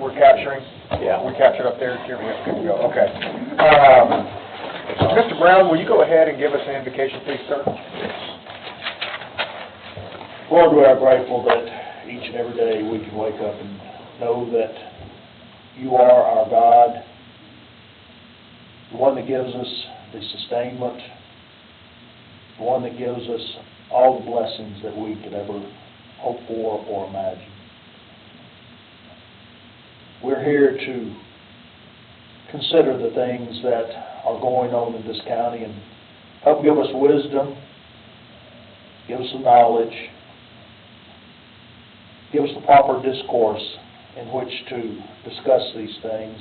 We're capturing? Yeah. We captured up there? Here we go. Good to go. Okay. Mr. Brown, will you go ahead and give us an invocation, please, sir? Lord, we are grateful that each and every day we can wake up and know that you are our God, the one that gives us the sustainment, the one that gives us all the blessings that we could ever hope for or imagine. We're here to consider the things that are going on in this county and help give us wisdom, give us the knowledge, give us the proper discourse in which to discuss these things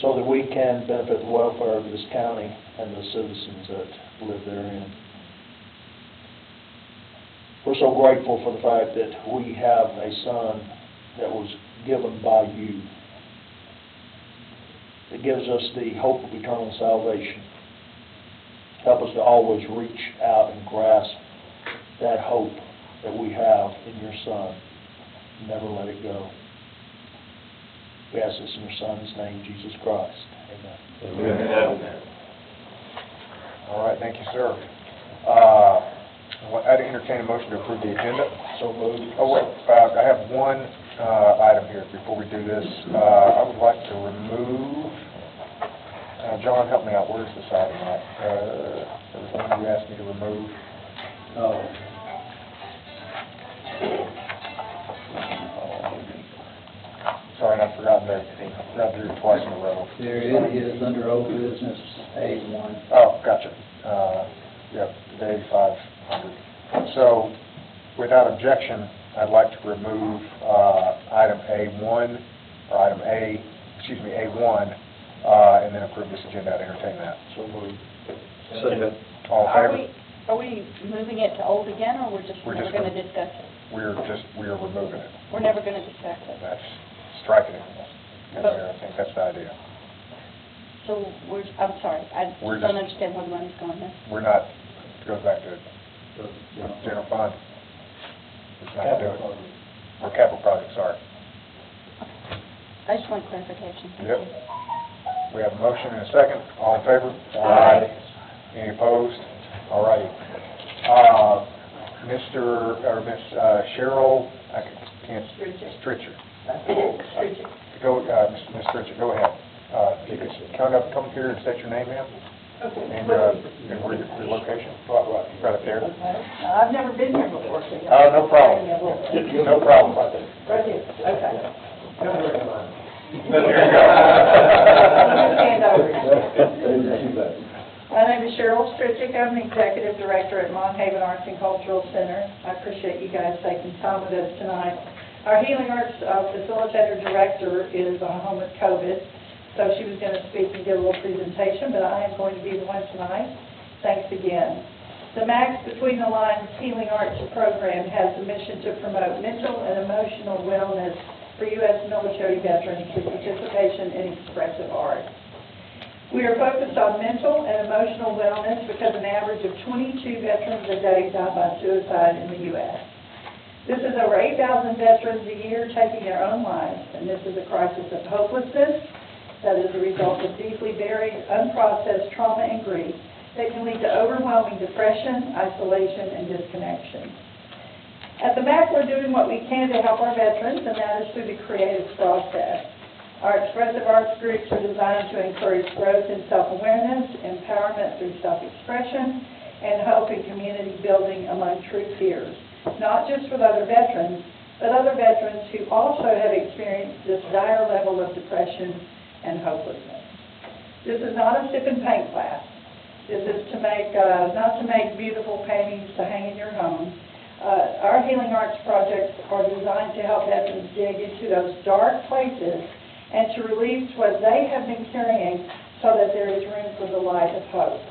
so that we can benefit the welfare of this county and the citizens that live therein. We're so grateful for the fact that we have a son that was given by you. It gives us the hope of eternal salvation. Help us to always reach out and grasp that hope that we have in your Son. Never let it go. We ask this in your Son's name, Jesus Christ. Amen. Amen. All right, thank you, sir. I'd entertain a motion to approve the agenda. So moved. Oh, wait, I have one item here before we do this. I would like to remove, John, help me out, where's this item at? There was one you asked me to remove. Sorry, I've forgotten to do it twice in a row. There it is under old business A1. Oh, gotcha. Yep, the 8500. So, without objection, I'd like to remove item A1, or item A1, and then approve this agenda. I'd entertain that. So moved. Second. All in favor? Are we moving it to old again, or we're never going to discuss it? We are removing it. We're never going to discuss it. That's striking it. I think that's the idea. So I'm sorry, I We're don't just- understand where the money's going there. We're not, it goes back to general fund. It's not to do it. Or capital project, sorry. I just want clarification. Thank Yep. you. We have a motion and a second. All in favor? Aye. Any opposed? All righty. Miss Cheryl, I can't, Stritcher. Go, Miss Stritcher, go ahead. You could come up here and state your name, ma'am, Okay. and where your location. Right up there. I've never been here before, so. Oh, no problem. No problem. Right here, okay. There you go. Stand over. My name is Cheryl Stritchick. I'm the Executive Director at Monhaven Arts and Cultural Center. I appreciate you guys taking time with us tonight. Our Healing Arts Facilitator Director is home with COVID, so she was going to speak and give a little presentation, but I am going to be the one tonight. Thanks again. The Max Between the Lines Healing Arts program has the mission to promote mental and emotional wellness for U.S. military veterans through participation in expressive art. We are focused on mental and emotional wellness because an average of 22 veterans a day die by suicide in the U.S. This is over 8,000 veterans a year taking their own lives, and this is a crisis of hopelessness that is a result of deeply buried, unprocessed trauma and grief that can lead to overwhelming depression, isolation, and disconnection. At the MAC, we're doing what we can to help our veterans, and that is through the creative process. Our expressive arts groups are designed to encourage growth in self-awareness, empowerment through self-expression, and hope and community building among true peers, not just with other veterans, but other veterans who also have experienced this dire level of depression and hopelessness. This is not a sip and paint class. This is to make, not to make beautiful paintings to hang in your home. Our healing arts projects are designed to help veterans dig into those dark places and to release what they have been carrying so that there is room for the light of hope.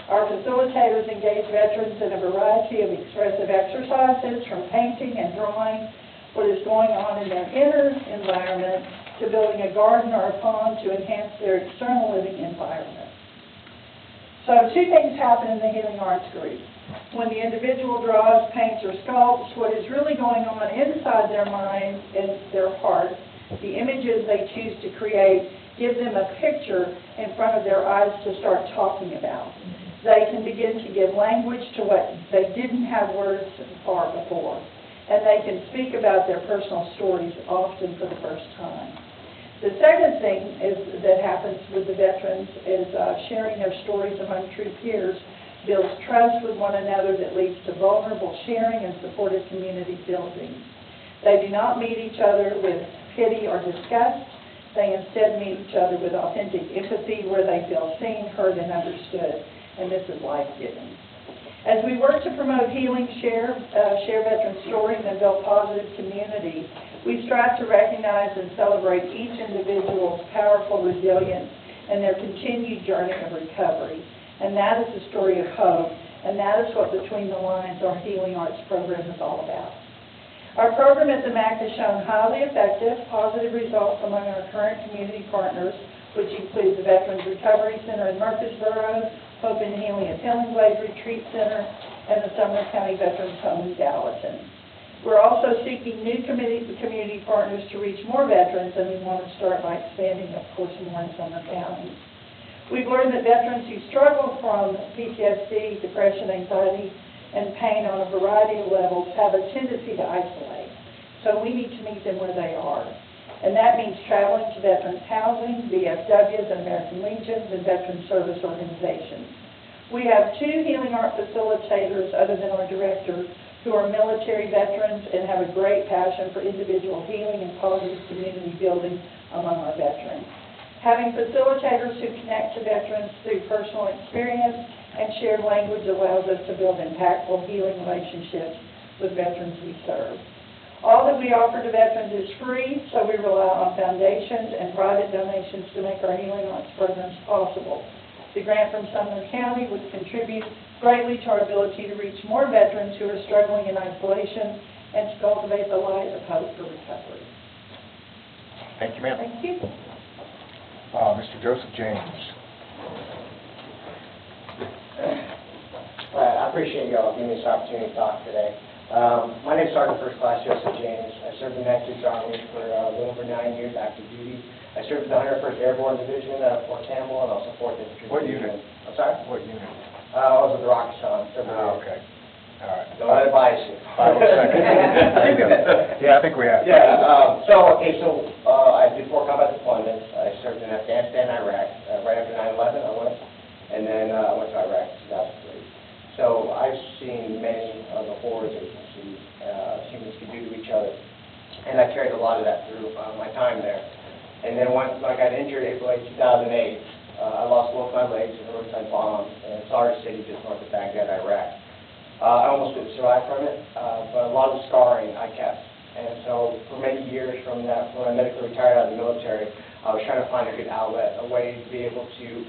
Our facilitators engage veterans in a variety of expressive exercises, from painting and drawing what is going on in their inner environment to building a garden or a pond to enhance their external living environment. So two things happen in the Healing Arts group. When the individual draws, paints, or sculpts, what is really going on inside their mind and their heart, the images they choose to create give them a picture in front of their eyes to start talking about. They can begin to give language to what they didn't have words for before. And they can speak about their personal stories often for the first time. The second thing that happens with the veterans is sharing their stories among true peers builds trust with one another that leads to vulnerable sharing and supportive community building. They do not meet each other with pity or disgust. They instead meet each other with authentic empathy where they feel seen, heard, and understood. And this is life-giving. As we work to promote healing, share veteran stories, and build positive community, we strive to recognize and celebrate each individual's powerful resilience and their continued journey of recovery. And that is the story of hope, and that is what Between the Lines, our Healing Arts program, is all about. Our program at the MAC has shown highly effective, positive results among our current community partners, which include the Veterans Recovery Center in Murfreesboro, Hope and Healing at Healing Blade Retreat Center, and the Sumner County Veterans Home in Gallatin. We're also seeking new community partners to reach more veterans, and we want to start by expanding, of course, more in Sumner County. We've learned that veterans who struggle from PTSD, depression, anxiety, and pain on a variety of levels have a tendency to isolate. So we need to meet them where they are. And that means traveling to veterans housing, VFWs, and American Legions, and veteran service organizations. We have 2 healing art facilitators, other than our director, who are military veterans and have a great passion for individual healing and positive community building among our veterans. Having facilitators who connect to veterans through personal experience and shared language allows us to build impactful healing relationships with veterans we serve. All that we offer to veterans is free, so we rely on foundations and private donations to make our healing arts programs possible. The grant from Sumner County would contribute greatly to our ability to reach more veterans who are struggling in isolation and to cultivate the light of hope for recovery. Thank you, ma'am. Thank you. Mr. Joseph James. I appreciate y'all giving me this opportunity to talk today. My name is Sergeant First Class Joseph James. I served in the United States Army for a little over 9 years active duty. I served in the 101st Airborne Division at Fort Campbell and also Fort Infantry. What unit? I'm sorry? What unit? I was with the Rocky Sun. Okay. All right. Don't let it bias you. 502nd. Yeah, I think we have. Yeah, so I did 4 combat deployments. I served in Afghanistan, Iraq. Right after 9/11, I went, and then I went to Iraq in 2003. So I've seen many of the horrors that humans can do to each other, and I carried a lot of that through my time there. And then when I got injured April 8, 2008, I lost both my legs in a roadside bomb in Sari City, just north of Baghdad, Iraq. I almost didn't survive from it, but a lot of the scarring I kept. And so for many years from that, when I medically retired out of the military, I was trying to find a good outlet, a way to be able to,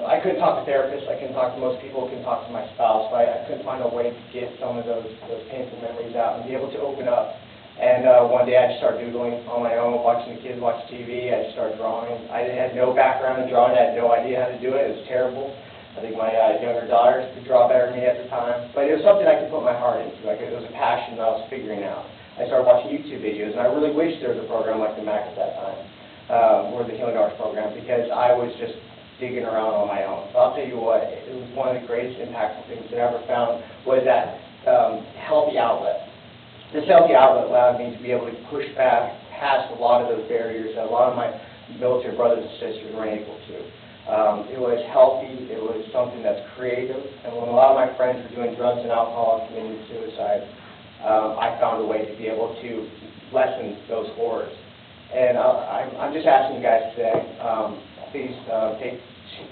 I couldn't talk to therapists, I couldn't talk to most people, I couldn't talk to my spouse, but I couldn't find a way to get some of those painful memories out and be able to open up. And one day I just started doodling on my own, watching the kids watch TV, I just started drawing. I had no background in drawing, I had no idea how to do it, it was terrible. I think my younger daughters could draw better than me at the time, but it was something I could put my heart into. Like, it was a passion that I was figuring out. I started watching YouTube videos, and I really wish there was a program like the MAC at that time, or the Healing Arts program, because I was just digging around on my own. So I'll tell you what, it was one of the greatest impactful things that I ever found was that healthy outlet. This healthy outlet allowed me to be able to push back past a lot of those barriers that a lot of my military brothers and sisters weren't able to. It was healthy, it was something that's creative, and when a lot of my friends were doing drugs and alcohol and committing suicide, I found a way to be able to lessen those horrors. And I'm just asking you guys today, please take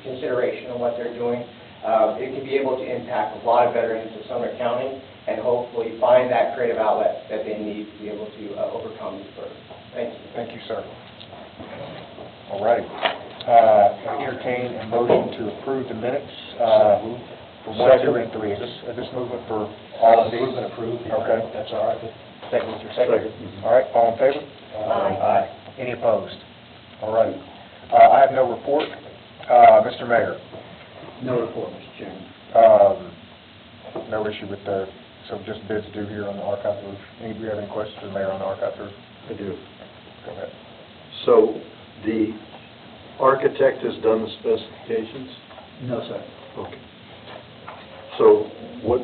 consideration of what they're doing. It can be able to impact a lot of veterans in Sumner County and hopefully find that creative outlet that they need to be able to overcome these burdens. Thank you. Thank you, sir. All right. I entertain a motion to approve the minutes for 1, 2, and 3. Is this movement for all of these? Movement approved. Okay. That's all right. Second, Mr. Secretary. All right, all in favor? Aye. Any opposed? All right. I have no report. Mr. Mayor. No report, Mr. Chairman. no issue with the, so just bids due here on the archive roof. Do you have any questions for the mayor on the archive roof? I do. Go ahead. So the architect has done the specifications? No, sir. Okay. So what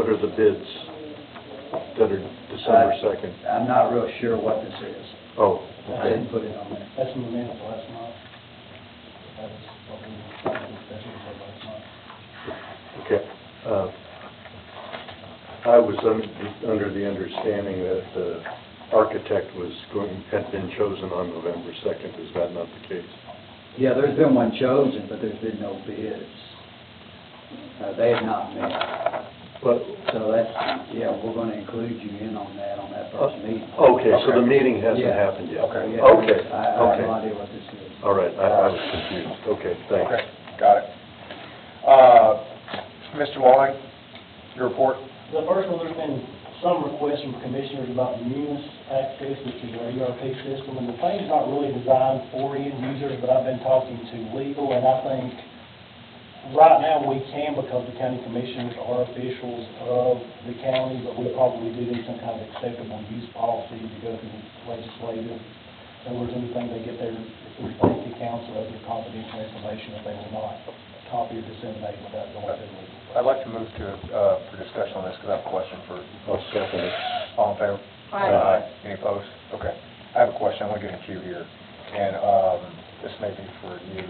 are the bids that are December 2nd? I'm not real sure what this is. Oh, I okay. didn't put it on there. That's in the minutes last month. That was what we that's what we said last month. Okay. I was under the understanding that the architect had been chosen on November 2nd. Is that not the case? Yeah, there's been one chosen, but there's been no bids. They have not met. But, So that's, yeah, we're going to include you in on that first meeting. okay, so the Okay. meeting hasn't Yeah. happened yet? Okay. Yeah, Okay, I have okay. no idea what this is. All right, I was confused. Okay, thanks. Okay, got it. Mr. Loring, your report? The first one, there's been some requests from commissioners about Munis Access, which is our ERP system, and the thing's not really designed for end users, but I've been talking to legal, and I think right now we can, because the county commissioners are officials of the county, but we probably do need some kind of acceptable use policy to go through the legislative. In other words, anything they get there, if there's safety counsel, other confidential information that they will not copy or disseminate without going through legal. I'd like to move to, for discussion on this, because I have a question for, I'll second it. all in favor? Aye. Any opposed? Okay. I have a question, I want to get in queue here, and this may be for you.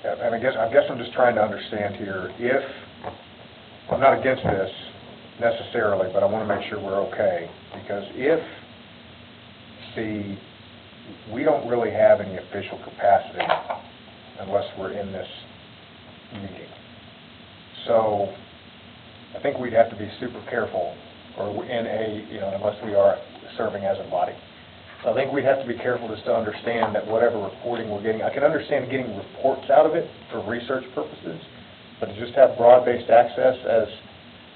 And I guess I'm just trying to understand here, if, I'm not against this necessarily, but I want to make sure we're okay, because if we don't really have any official capacity unless we're in this meeting. So I think we'd have to be super careful, or unless we are serving as a body. So I think we'd have to be careful just to understand that whatever reporting we're getting, I can understand getting reports out of it for research purposes, but to just have broad-based access as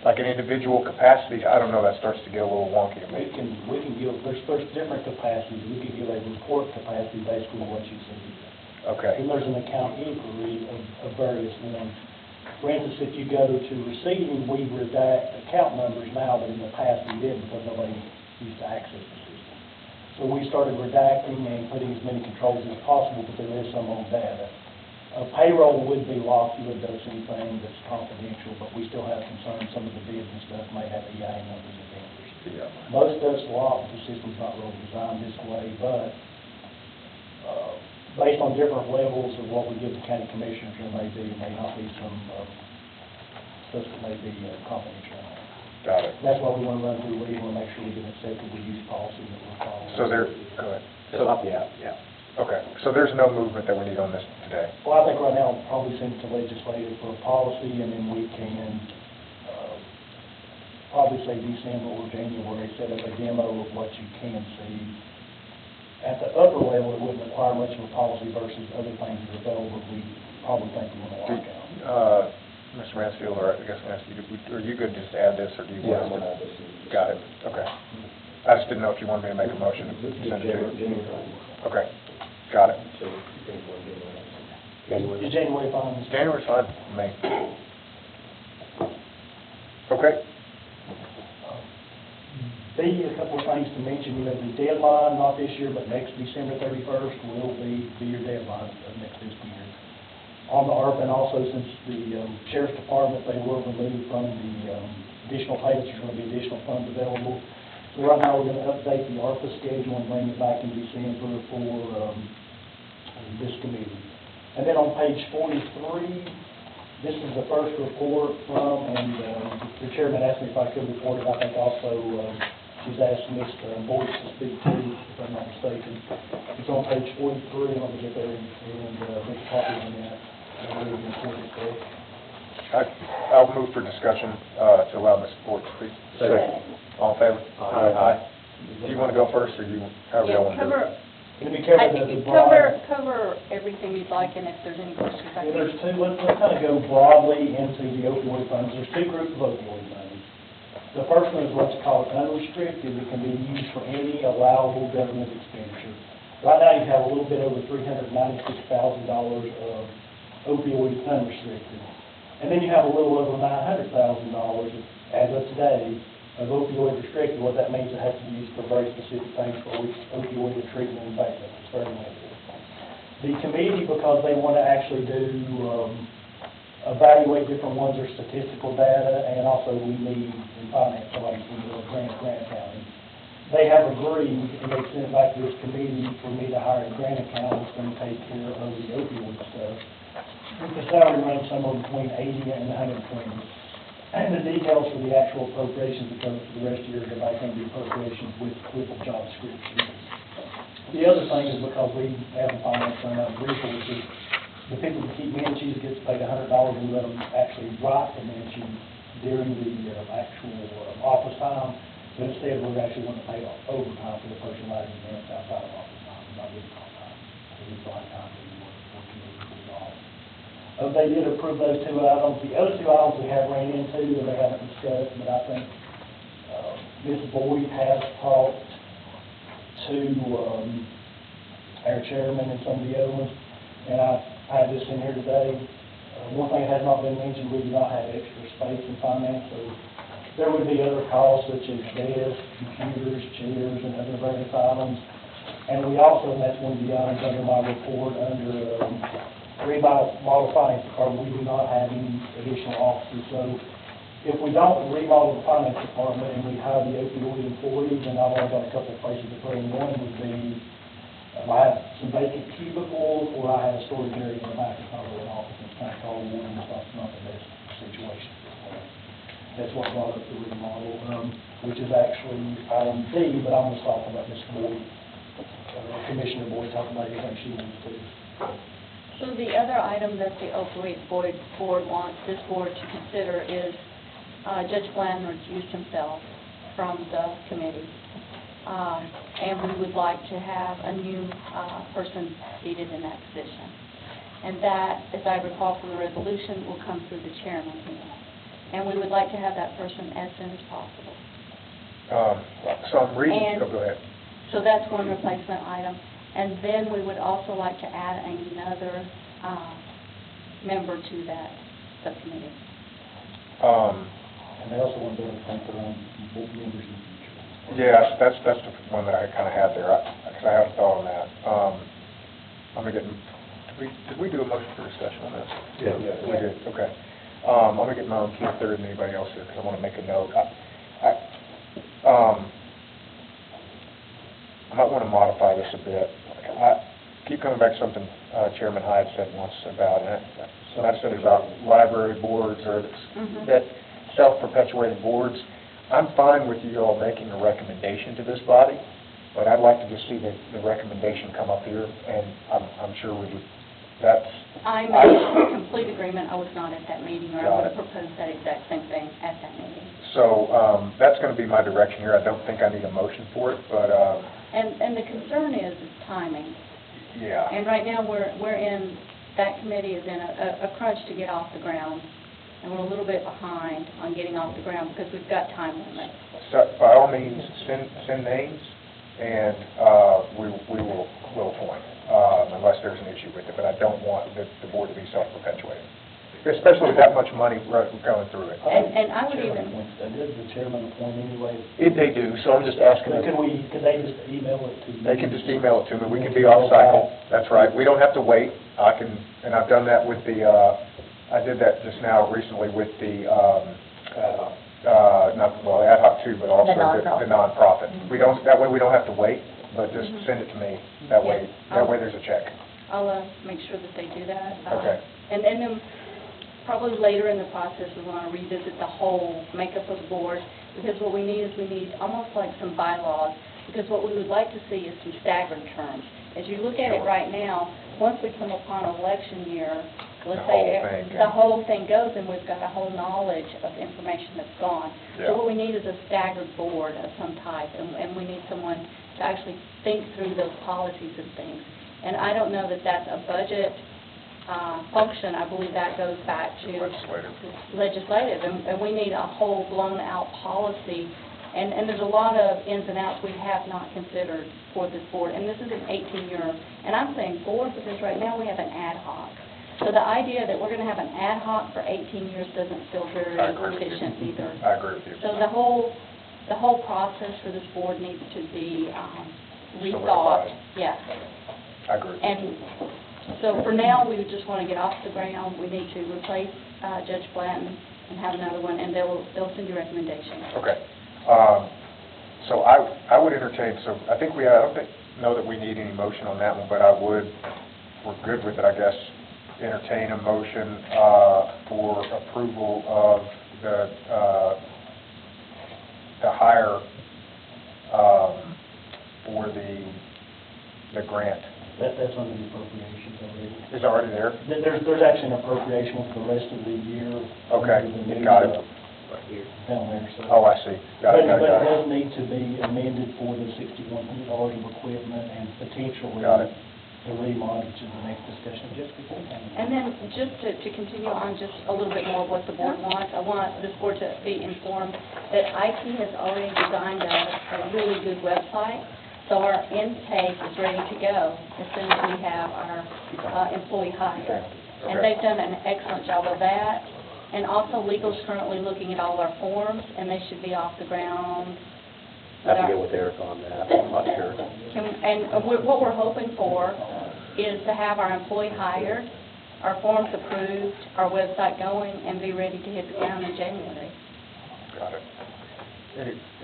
like an individual capacity, I don't know, that starts to get a little wonky to me. We can give, there's different capacities. We can give a report capacity, basically what you said. Okay, Then there's an account inquiry of various ones. For instance, if you go to receiving, we redact account numbers now, but in the past we didn't because nobody used to access the system. So we started redacting and putting as many controls as possible, but there is some on data. Payroll would be locked, you would do anything that's confidential, but we still have concerns, some of the bids and stuff may have EI numbers and vendors. yeah. Most stuff's locked, the system's not really designed this way, but based on different levels of what we give the county commissioners, there may not be some stuff that may be confidential. Got it. That's why we want to run through legal and make sure we get an acceptable use policy that we're following. So there, go ahead. Yeah. Okay, so there's no movement that we need on this today? Well, I think right now, we'll probably send it to legislative for a policy, and then we can, probably say December or January, set up a demo of what you can see. At the upper level, it wouldn't require much of a policy versus other things that are available, we probably think we want to lock out. Mr. Mansfield, or I guess I'm asking you, are you good just to add this, or do you want us to? Got it, okay. I just didn't know if you wanted me to make a motion to send it to you. Okay, got it. Is January fine? January's fine, May. Okay, A couple of things to mention, the deadline, not this year, but next December 31st will be your deadline of next fiscal year. On the ARPA, and also since the Sheriff's Department, they were removed from the additional payments, there's going to be additional funds available. So right now, we're going to update the ARPA schedule and bring it back in December for this committee. And then on page 43, this is the first report from, and the chairman asked me if I could report it. I think also she's asked Ms. Boyce to speak to, if I'm not mistaken. It's on page 43, and I'm going to get there and make a copy of that. I'll move for discussion to allow Ms. Ford to speak. Second. All in favor? Aye. Do you want to go first, or however you want to do it? Can we cover the broad? Cover everything you'd like, and if there's any questions, I Yeah, can. there's two, let's kind of go broadly into the opioid funds. There's two groups of opioid funds. The first one is what's called unrestricted. It can be used for any allowable government expenditure. Right now, you have a little bit over $396,000 of opioid unrestricted. And then you have a little over $900,000 as of today of opioid restricted. What that means, it has to be used for very specific things for which opioid treatment and abatement. It's very limited. The committee, because they want to actually evaluate different ones, their statistical data, and also we need in finance, somebody from the grant accounting. They have agreed, and they sent it back to this committee for me to hire a grant accountant that's going to take care of the opioid stuff. The salary range somewhere between 80 and 120. And the details for the actual appropriations that goes for the rest of the year go back into the appropriations with the job description. The other thing is because we have a finance run out of resources, the people that keep minutes gets paid $100 and let them actually write the minutes during the actual office time. But instead, we're actually going to pay overtime for the person writing the minutes outside of office time, not getting call time. So we provide time to work committee for the office. They did approve those two items. The other two items we have ran into that they haven't discussed, but I think Ms. Boyd has talked to our chairman and some of the other ones, and I had this in here today. One thing that has not been mentioned, we do not have extra space in finance, so there would be other costs such as desks, computers, chairs, and other various items. And we also, and that's one of the items under my report, under remodel finance department, we do not have any additional offices. So if we don't remodel the finance department and we hire the opioid employees, then I've only got a couple of places to put in. One would be, I have some vacant cubicles, or I have a storage area in the back of an office. It's kind of cold, and it's not the best situation. That's what brought up the remodel, which is actually item D, but I'm going to talk about Ms. Boyd, Commissioner Boyd, talking about everything she wants to do. So the other item that the opioid board wants this board to consider is Judge Bland recused himself from the committee. And we would like to have a new person seated in that position. And that, as I recall from the resolution, will come through the chairman here. And we would like to have that person as soon as possible. So I'm reading, go ahead. So that's one replacement item. And then we would also like to add another member to that subcommittee. And they also want to be able to think their own board members in the future. Yeah, that's the one that I kind of had there, because I haven't thought on that. I'm going to get, did we do a motion for discussion on this? Yeah. We did, okay. I'm going to get my own key third and anybody else here, because I want to make a note. I might want to modify this a bit. I keep coming back to something Chairman Hyde said once about it. So I said about library boards or that self-perpetuating boards. I'm fine with you all making a recommendation to this body, but I'd like to just see the recommendation come up here, and I'm sure we would. I'm in complete agreement. I was not at that meeting, or I would have proposed that exact same thing at that meeting. So that's going to be my direction here. I don't think I need a motion for it, but... And the concern is timing. Yeah. And right now, that committee is in a crunch to get off the ground, and we're a little bit behind on getting off the ground because we've got time limits. So by all means, send names, and we'll appoint, unless there's an issue with it. But I don't want the board to be self-perpetuating, especially with that much money going through it. And I would even... Does the chairman appoint anyway? They do, so I'm just asking. Could they just email it to me? They can just email it to me. We can be off cycle. That's right. We don't have to wait. And I've done that with the, I did that just now recently with the, ad hoc too, but also the nonprofit. That way we don't have to wait, but just send it to me. That way there's a check. I'll make sure that they do that. Okay. And then probably later in the process, we want to revisit the whole makeup of the board, because what we need almost like some bylaws, because what we would like to see is some staggered terms. As you look at it right now, once we come upon an election year, let's say the whole thing goes, and we've got a whole knowledge of information that's gone. Yeah. So what we need is a staggered board of some type, and we need someone to actually think through those policies and things. And I don't know that that's a budget function. I believe that goes back to legislative, and we need a whole blown out policy And there's a lot of ins and outs we have not considered for this board, and this is an 18-year, and I'm saying board because right now we have an ad hoc. So the idea that we're going to have an ad hoc for 18 years doesn't feel very I agree with you. efficient either. I agree with you. So the whole process for this board needs to be rethought. Solidified. Yeah. I agree. And so for now, we would just want to get off the ground. We need to replace Judge Blanton and have another one, and they'll send you recommendations. Okay. So I would entertain, so I think I don't know that we need any motion on that one, but we're good with it, I guess, entertain a motion for approval of the hire for the grant. That's under the appropriations already. Is it already there? There's actually an appropriation for the rest of the year. Okay, under the new, got it. Down there, so. Oh, I see. Got it. But it does need to be amended for the $6,100 of equipment and potentially Got it. the remodel to the next discussion just before. And then just to continue on just a little bit more of what the board wants, I want this board to be informed that IT has already designed a really good website, so our intake is ready to go as soon as we have our employee hired. And they've done an excellent job of that. And also, legal's currently looking at all our forms, and they should be off the ground. I have to get with Eric on that, I'm not sure. What we're hoping for is to have our employee hired, our forms approved, our website going, and be ready to hit the ground in January. Got it.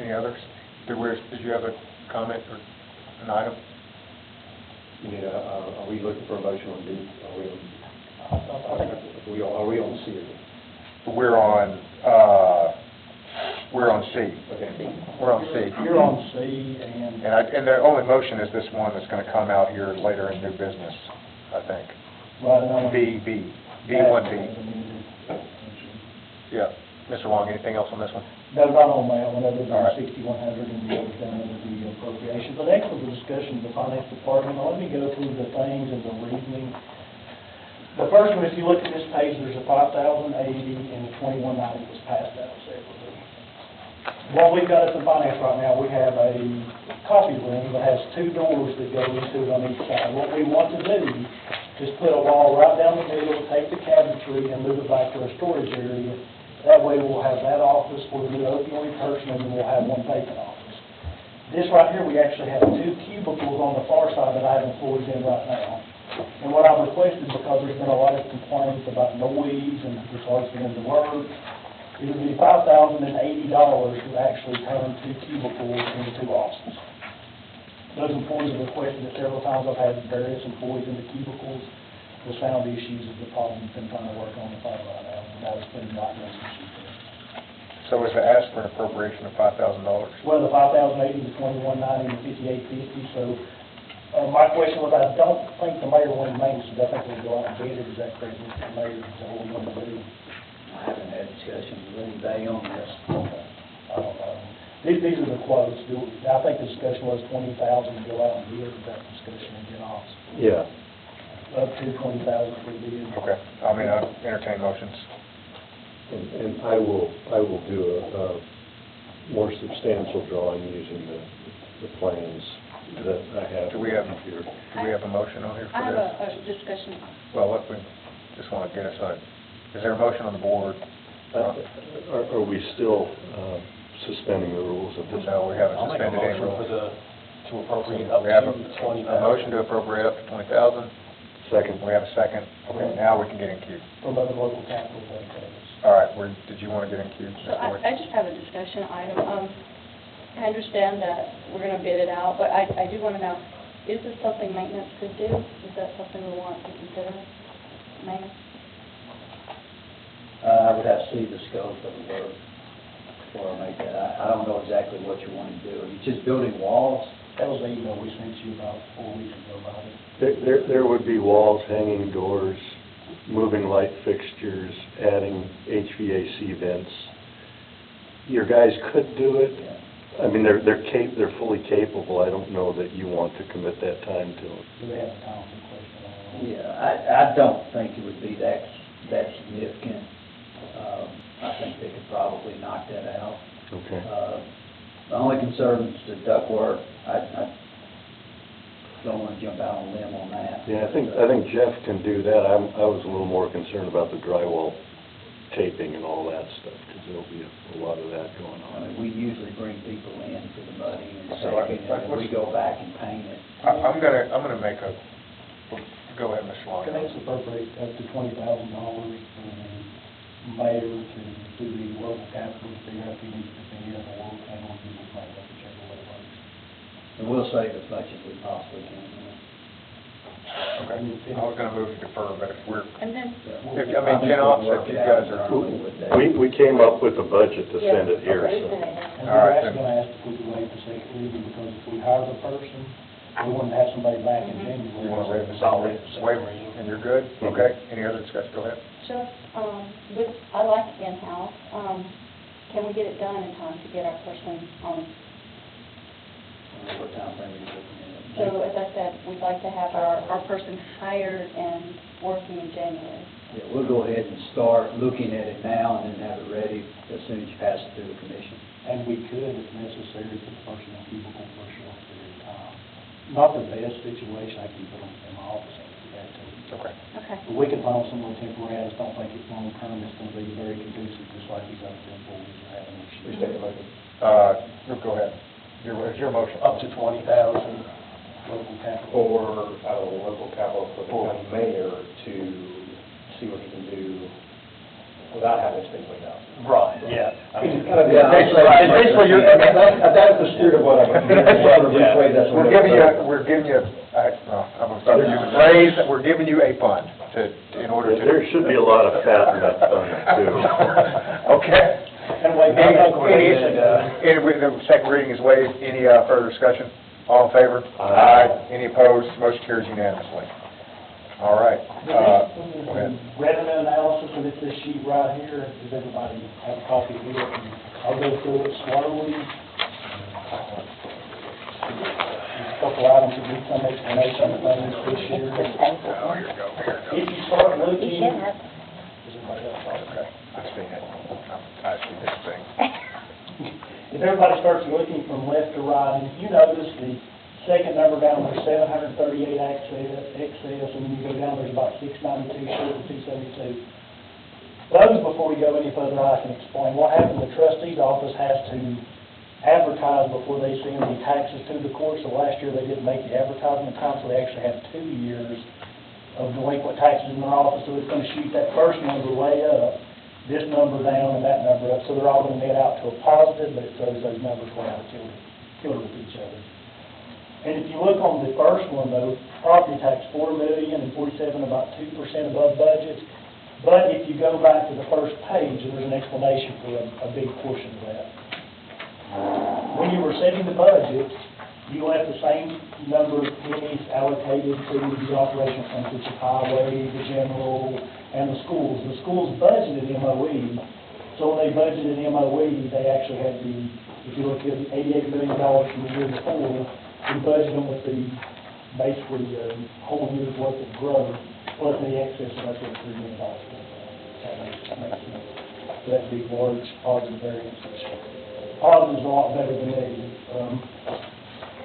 Any others? Did you have a comment or an item? Are we looking for a motion on D? Are we on C? We're on C. Okay. We're on C. You're on C, and And the only motion is this one that's going to come out here later in new business, I think. right on. B1B. Yeah. Mr. Long, anything else on this one? No, not on that one, other All right. than 6,100 and the other done under the appropriation. But next was the discussion of the finance department. Now, let me go through the things and the reasoning. The first one, if you look at this page, there's a 5,080 and the 2190 was passed out separately. What we've got at the finance right now, we have a coffee room that has 2 doors that go into it on each side. What we want to do is put a wall right down the middle, take the cabinetry and move it back to a storage area. That way we'll have that office for the new opioid person, and then we'll have one vacant office. This right here, we actually have 2 cubicles on the far side that I have employees in right now. And what I've requested, because there's been a lot of complaints about noise and it's hard for them to work, it would be $5,080 to actually turn 2 cubicles into 2 offices. Those employees have requested it several times. I've had various employees in the cubicles. The sound issues is the problem we've been trying to work on the phone right now. And that has been not an issue. So is the ask for an appropriation of $5,000? Well, the 5,080, the 2190, and the 5850, so my question was, I don't think the mayor wanted maintenance, so I think we'll go out and bid it. Is that correct, Mr. Mayor? Is that what we want to do? I haven't had discussions with anybody on this. I don't know. These are the quotes. I think the discussion was 20,000 to go out and bid. Is that discussion and get off? Yeah. Up to 20,000 for bid. Okay. I mean, I entertain motions. And I will do a more substantial drawing using the plans that I have. Do we have here. a motion on here for I have this? a discussion. Well, look, we just want to get us on. Is there a motion on the board? Are we still suspending the rules of this? No, we haven't I'll make a suspended any motion rules. to appropriate up We have to a 20,000. motion to appropriate up to 20,000. Second. We have a second. Okay, now we can get in queue. From other local capital projects. All right, did you want to get in queue, So Ms. Boyd? I just have a discussion item. I understand that we're going to bid it out, but I do want to know, is this something maintenance could do? Is that something we want to consider, maintenance? I would have to see the scope of the work before I make that. I don't know exactly what you want to do. Are you just building walls? That was the email we sent you about 4 weeks ago about it. There would be walls, hanging doors, moving light fixtures, adding HVAC vents. Your guys could do it. I mean, they're fully capable. I don't know that you want to commit that time to it. Do they have a time question? Yeah, I don't think it would be that significant. I think they could probably knock that out. Okay. The only concern is the ductwork. I don't want to jump out on a limb on that. Yeah, I think Jeff can do that. I was a little more concerned about the drywall taping and all that stuff, because there'll be a lot of that going I on. mean, we usually bring people in for the mudding and So second, and then we go back and paint it. I'm gonna make a, go ahead, Mr. Long. Can I just appropriate up to $20,000 for the mayor to do the local capital, figure out if he needs to be in or and we'll do the money, whichever way it works. And we'll save as much as we possibly can. Okay, I was gonna move to defer, but if we're, And then, Jen Ops, if you guys are, We came up with a budget to send it here, so. And All we're right, actually gonna ask if we could waive the second reading, because if we hire the person, we want to have somebody back in January. you wanna waive the salary, waive, and you're good? Okay, any other discussion, go ahead. just, I like in-house, can we get it done in time to get our person on? What time frame are you looking at? So, as I said, we'd like to have our person hired and working in January. Yeah, we'll go ahead and start looking at it now and then have it ready as soon as you pass it through the commission. And we could, if necessary, put the person in cubicle for a short period of time. Not the best situation, I can put them in my office if we had to. Okay. Okay. But we can find someone temporary, I just don't think it's long term, it's gonna be very conducive, just like these other employees are having issues. Go ahead. It's your motion. Up to 20,000 Local capital. for, local capital for the county mayor to see what he can do without having to spend $20,000. Right, yeah. Basically, you're, that's the spirit of what I'm. We're giving you, I'm gonna start using the phrase, we're giving you a fund in order to. There should be a lot of fat in that fund, too. Okay. And wait, The second reading is waived. Any further discussion? All in favor? Aye. Any opposed? Motion carries unanimously. All right. Go ahead. Revenue analysis, and it's this sheet right here, does everybody have a copy of it? And I'll go through it slowly. There's a couple items that need some explanation of things this year. Oh, here we go. If you start looking. You should have. Does everybody else have it? Okay, I've seen it. I see this thing. If everybody starts looking from left to right, and if you notice the second number down, there's 738 excess, and when you go down, there's about 692 short of 272. Those, before we go any further, I can explain. What happened, the trustee's office has to advertise before they send the taxes to the court, so last year they didn't make the advertisement time, so they actually have 2 years of delinquent taxes in their office, so it's going to shoot that first number way up, this number down and that number up, so they're all going to net out to a positive, but it throws those numbers way out of kilter with each other. And if you look on the first one, though, property tax, $4,047,000, about 2% above budget. But if you go back to the first page, there's an explanation for a big portion of that. When you were setting the budget, you left the same number of pennies allocated to the operational funds, which is highway, the general, and the schools. The schools budgeted MOE, so when they budgeted MOE, they actually had if you look at the $88 million from the year before, we budgeted them with basically whole year's worth of growth, plus the excess, so that's what $3 million was. That makes sense. So that'd be large positive variances. Positive's a lot better than negative.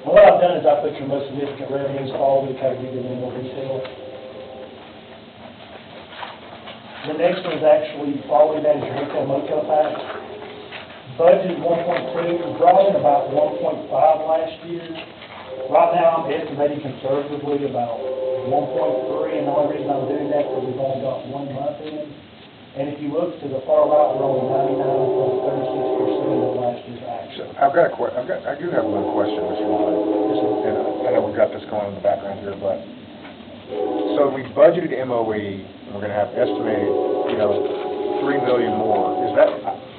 What I've done is I put your most significant revenues, all of it, kind of give you a little more detail. The next one is actually, following that is your hotel motel tax. Budget 1.2, brought in about 1.5 last year. Right now, I'm estimating conservatively about 1.3, and the only reason I'm doing that is because we've only got 1 month in. And if you look to the far right, we're only 99.36% of last year's action. I do have one question, Mr. Long. And I know we've got this going in the background here, but, so we budgeted MOE, and we're gonna have estimated, $3 million more.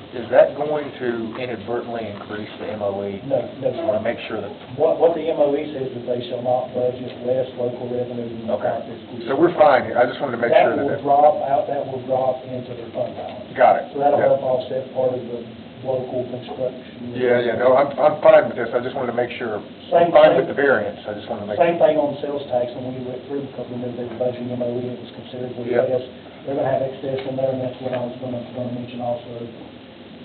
Is that going to inadvertently increase the MOE? No. I wanna make sure that. What the MOE says is they shall not budget less local revenue than the current fiscal year. So we're fine here. I just wanted to make sure that. That will drop into their fund balance. Got it. So that'll Yeah. help offset part of the local construction. No, I'm fine with this. I just wanted to make sure. I'm fine with the variance. I just wanted to make. Same thing on sales tax when we went through, because we knew they were budgeting MOE, it was considerably Yep. less. They're gonna have excess in there, and that's what I was gonna mention also.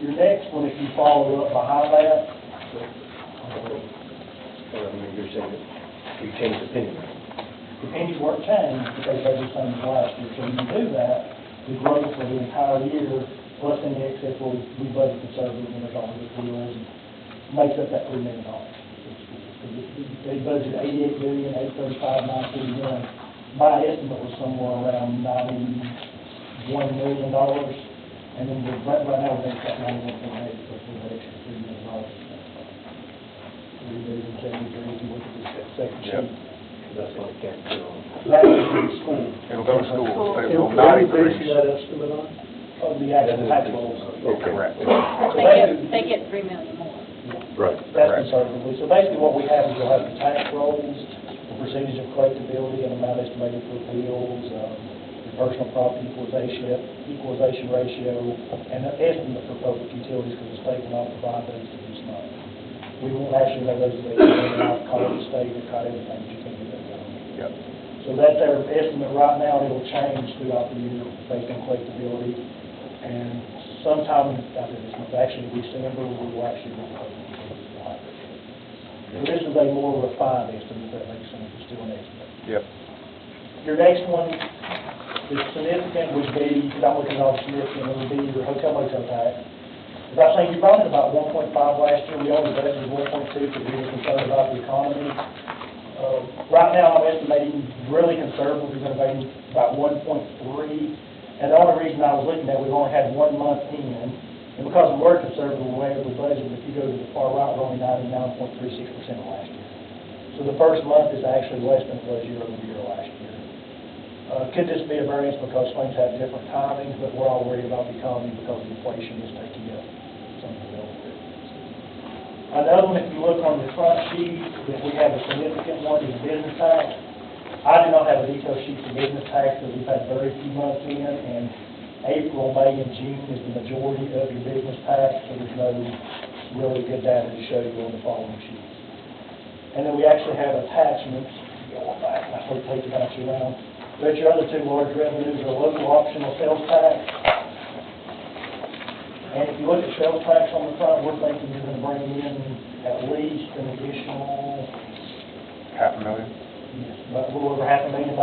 Your next one, if you follow up behind that, You're saying that we changed the opinion. The pennies weren't changed because they were the same as last year. So when you do that, the growth for the entire year, plus any excess, we budget conservative and there's all the deals, and makes up that $3 million. They budgeted $88,835,941. My estimate was somewhere around $91 million, and then right now we're at 91.8 because we had extra $3 million. $3,073,000 if you look at this second sheet. That's what it came to. That is the school. It'll go to schools, but it And will what not are you basing increase. that estimate on? Of the actual tax rolls. Correct. They get 3 million more. Right. That's Correct. conservatively. So basically what we have is you'll have the tax rolls, the percentage of collectability and amount estimated for bills, the personal property equalization ratio, and the estimate for public utilities because the state will not provide those to this month. We won't actually have those available, and I'll call the state and call everything that you can do that. Yep. So that's our estimate right now, and it'll change throughout the year based on collectability. And sometime after this month, actually December, we will actually be public utilities library. So this is a more refined estimate, that makes sense, it's still an estimate. Yep. Your next one, the significant would be, because I'm looking at all the significant, it would be your hotel motel tax. As I say, you brought in about 1.5 last year, we only budgeted 1.2 because we were concerned about the economy. Right now, I'm estimating really conservatively, we're going to be about 1.3. And the only reason I was looking at, we've only had 1 month in, and because we were conservative in the way of the budget, if you go to the far right, we're only 99.36% of last year. So the first month is actually less than it was year-over-year last year. Could this be a variance because things have different timings, but we're all worried about the economy because inflation is taking up some of the bill. Another one, if you look on the front sheet, that we have a significant one is business tax. I do not have a detailed sheet for business tax because we've had very few months in, and April, May, and June is the majority of your business tax, so there's no really good data to show you on the following sheets. And then we actually have attachments, go back, I hate to take the bounce around, but your other two large revenues are local optional sales tax. And if you look at sales tax on the front, we're thinking you're going to bring in at least an additional $500,000. yes, about a little over $500,000.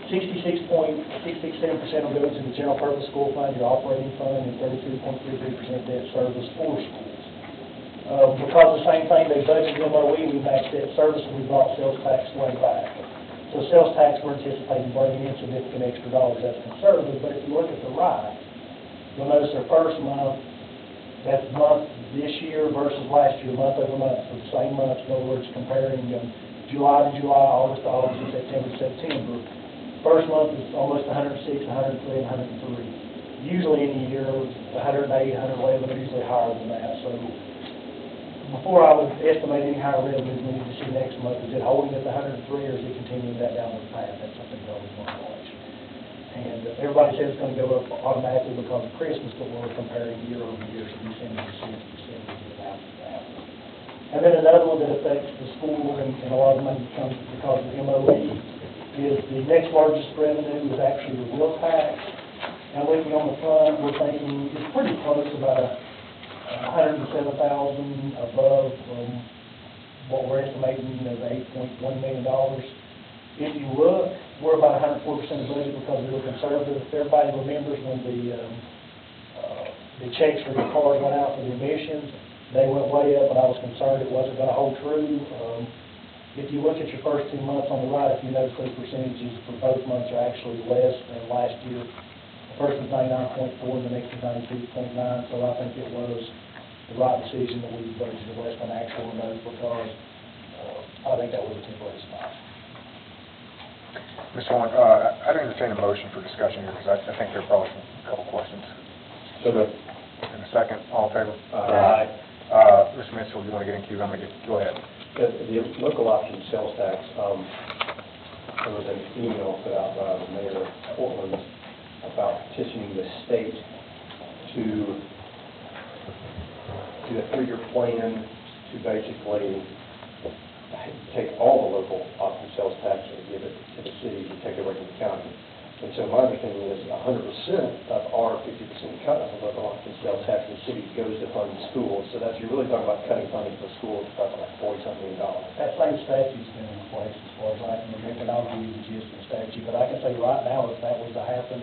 66.667% will go to the general purpose school fund, your operating fund, and 32.33% debt service for schools. Because the same thing, they budgeted MOE, we matched debt service, and we brought sales tax way back. So sales tax, we're anticipating bringing in significant extra dollars. That's conservative, but if you look at the right, you'll notice our first month, that's month this year versus last year, month over month, for the same months. In other words, comparing July to July, August to August, and September to September. First month is almost 106, 103, and 103. Usually in a year, 108, 111 are usually higher than that. So before I would estimate any higher revenues, we need to see next month, is it holding at the 103 or is it continuing that downward path? That's something we always want to watch. And everybody says it's going to go up automatically because of Christmas, but we're comparing year over year, so December to December is about that. And then another one that affects the schools, and a lot of money comes because of MOE, is the next largest revenue is actually the wheel tax. And looking on the front, we're thinking it's pretty close, about $107,000 above what we're estimating as $8.1 million. If you look, we're about 104% of budget because we were conservative. If everybody remembers when the checks for the cars went out for the emissions, they went way up, and I was concerned it wasn't going to hold true. If you look at your first 2 months on the right, if you notice those percentages for both months are actually less than last year. The first was 99.4, and the next was 92.9, so I think it was the right decision that we budgeted less than actual on those because I think that was a temporary spot. Ms. Horn, I'd entertain a motion for discussion here, because I think there are probably a couple questions. So the In a second, all in favor? Aye. Mr. Mitchell, you want to get in queue? I'm going to go ahead. The local option sales tax, there was an email put out by the mayor of Portland about petitioning the state to do a 3-year plan to basically take all the local option sales tax and give it to the city to take it away from the county. And so my understanding is 100% of our 50% cut of the local option sales tax in the city goes to fund schools. So that's, you're really talking about cutting funding for schools, it's talking like $40-something million. That same statute's been in place as far as I can remember, and I'll use the gist of the statute, but I can say right now, if that was to happen,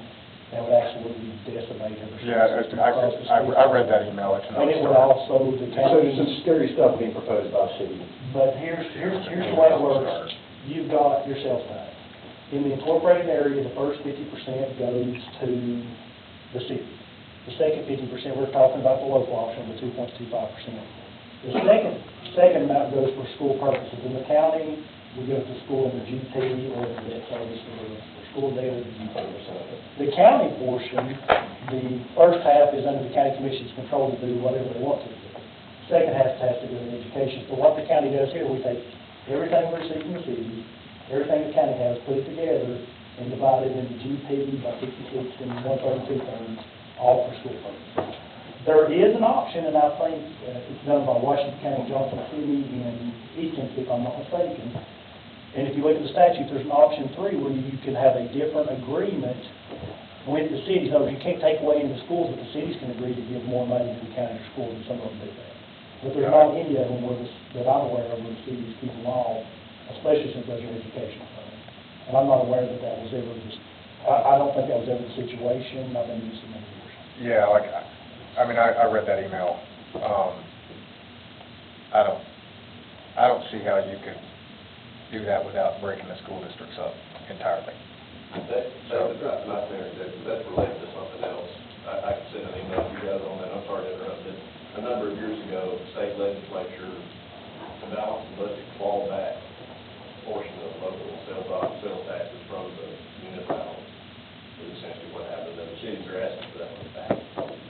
that would absolutely decimate every. Yeah, I read that email. It's not. And it would also, the So county. there's some scary stuff being proposed by the city. But here's the way it works. You've got your sales tax. In the incorporated area, the first 50% goes to the city. The second 50%, we're talking about the local option, the 2.25%. The second amount goes for school purposes. In the county, we go to school in the GT or the debt service or the school debt or the GT. The county portion, the first half is under the county commission's control to do whatever they want to do. Second half has to do with education. So what the county does here, we take everything we receive from the city, everything the county has, put it together, and divide it into GP by 56 and 1/32, all for school purposes. There is an option, and I think it's done by Washington County, Johnson City, and Easton, if I'm not mistaken. And if you look at the statute, there's an option 3 where you can have a different agreement with the cities. So you can't take away any of the schools, but the cities can agree to give more money to the county or schools, and some of them do that. But there's not any of them that I'm aware of where the cities keep them all, especially since those are education funds. And I'm not aware that that was ever just, I don't think that was ever the situation. I've been using it for years. Yeah, like, I mean, I read that email. I don't see how you could do that without breaking the school districts up entirely. That's not there, that's related to something else. I can send an email to you guys on that, I'm sorry to interrupt it. A number of years ago, the state legislature, to balance the budget, clawed back a portion of local sales taxes from the municipalities. Is essentially what happened, and the cities are asking for that money back.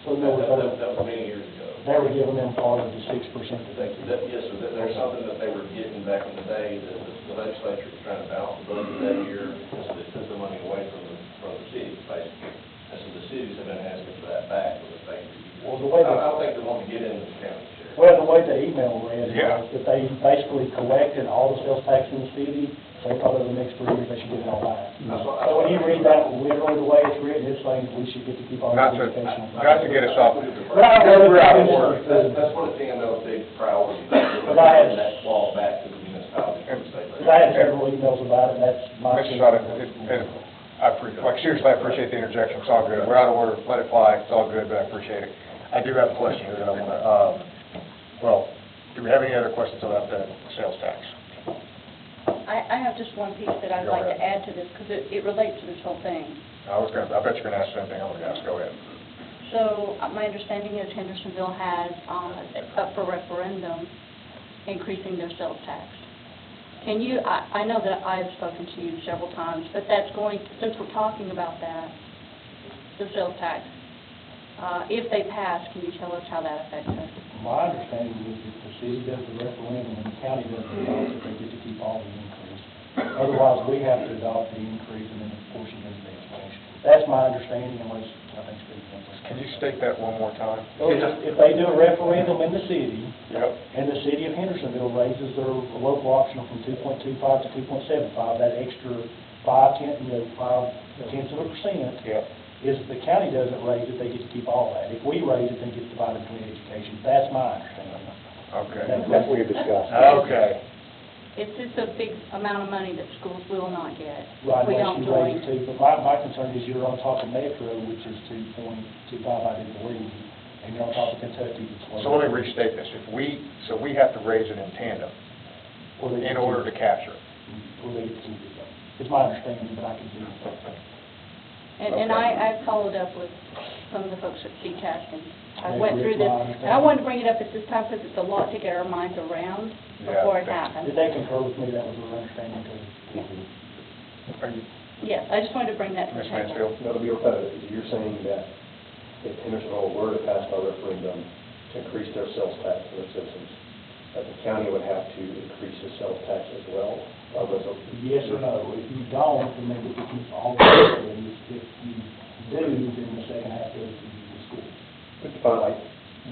So That was many years ago. they were giving them part of the 6% that they could. Yes, sir, there's something that they were getting back in the day that the legislature was trying to balance the budget that year, and so they took the money away from the cities, basically. And so the cities have been asking for that back from the state. Well, the way I don't think they want to get into the county share. Well, the way the email read Yeah. was that they basically collected all the sales tax in the city, so they thought over the next 3 years they should get it all back. So when you read that literally the way it's written, it's saying we should get to keep all the Not to get us off. We're out of order. That's one of TML's big priorities, But I had- that claw back to the municipalities and the state. Because I had several emails about it, and that's my. Mr. Sutter, like, seriously, I appreciate the interjection, it's all good. We're out of order, let it fly, it's all good, but I appreciate it. I do have a question here that I want to, well, do we have any other questions about the sales tax? I have just one piece that I'd Go like to ahead. add to this, because it relates to this whole thing. I bet you're going to ask the same thing I'm going to ask, go ahead. So, my understanding is Hendersonville has, up for referendum, increasing their sales tax. Can you, I know that I've spoken to you several times, but that's going, since we're talking about that, the sales tax, if they pass, can you tell us how that affects us? My understanding is if the city does the referendum and the county does the adopt, they get to keep all the increase. Otherwise, we have to adopt the increase and then the portion goes to the education. That's my understanding, unless, I think, Steve thinks. Can you state that one more time? If they do a referendum in the city, Yep. and the city of Hendersonville raises their local option from 2.25 to 2.75, that extra 0.5% Yep. is if the county doesn't raise it, they get to keep all that. If we raise it, then it gets divided between education. That's my understanding. Okay. That's That's what we discussed. Okay. It's just a big amount of money that schools will not get. Right, We unless don't you raise join. it too, but my concern is you're on top of Metro, which is 2.25, I didn't believe, and you're on top of Kentucky, that's So let me restate this. So we have to raise it in tandem in order to capture it. It's my understanding, but I can do it. And I followed up with some of the folks at CTAC, and I They went through agree this, with my and I wanted to bring it up at this time because it's a lot to get our minds around before it Yeah. happens. Did they concur with me that was their understanding too? Are you, Yes, I just wanted to bring that to the Ms. table. Mansfield? That'll be repetitive. You're saying that if Hendersonville were to pass by referendum to increase their sales tax to their citizens, that the county would have to increase the sales tax as well? By resolution? Yes or no? If you don't, then they get to keep all the revenues. If you do, then the second half goes to the school. But define, like,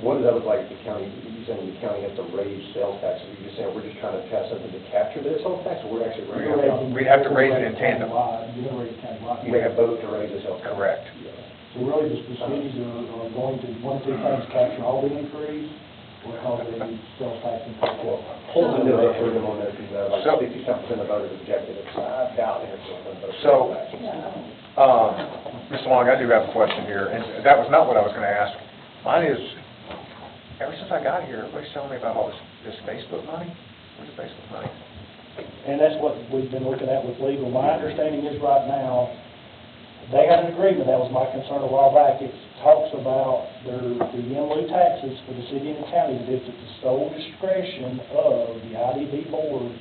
what does that look like if the county, you're saying the county has to raise sales taxes? Are you just saying we're just trying to pass something to capture their sales tax, or we're actually raising? We'd have to raise it in tandem. You're gonna raise it countywide. You have both to raise the sales tax? Correct. So really, the cities are going to, one of two things, capture all the increase, or cause a sales tax increase. I know they heard them on there, because like So- 57% of voters rejected it, so I doubt they're going to vote for So- sales tax. Mr. Long, I do have a question here, and that was not what I was going to ask. Mine is, ever since I got here, everybody's telling me about all this Facebook money. Where's the Facebook money? And that's what we've been looking at with legal. My understanding is right now, they had an agreement, that was my concern a while back. It talks about the in lieu taxes for the city and the county, that it's at the sole discretion of the IDB board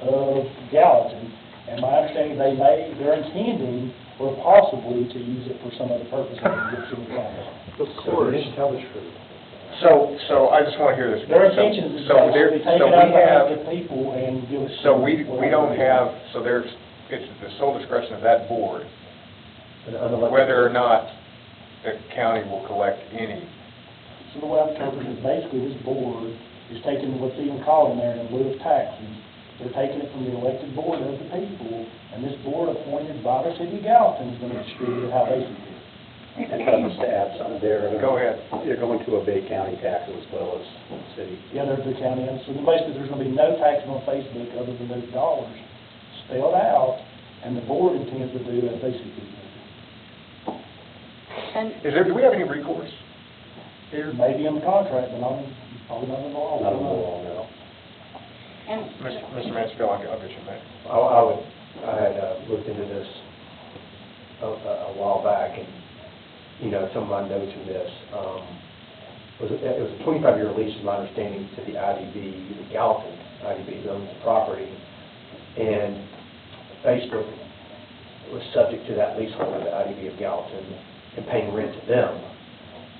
of Gallatin. And my understanding, they're intending, or possibly, to use it for some other purpose in the city county. Of course. You should tell the truth. So I just want to hear this. Their intention is to we take it out of the have, hands of people and give it to. so we don't have, so it's the sole discretion of that board, whether or not the county will collect any. So the way I'm interpreting it, basically, this board is taking what's even called in there in lieu of taxes. They're taking it from the elected board of the people, and this board appointed by the city of Gallatin is going to distribute it how they see fit. And if I was to add something there. Go ahead. You're going to obey county taxes as well as city. Yeah, there's the county, and so basically, there's going to be no taxes on Facebook other than those dollars spelled out, and the board intends to do as they see fit. And Do we have any recourse here? Maybe in the contract, but probably not in the law. Not in the law, no. and Mr. Mansfield, I'll get you, man. I had looked into this a while back, and, you know, some of my notes in this, it was a 25-year lease, is my understanding, to the IDB, the Gallatin IDB, who owns the property, and Facebook was subject to that leaseholder, the IDB of Gallatin, and paying rent to them.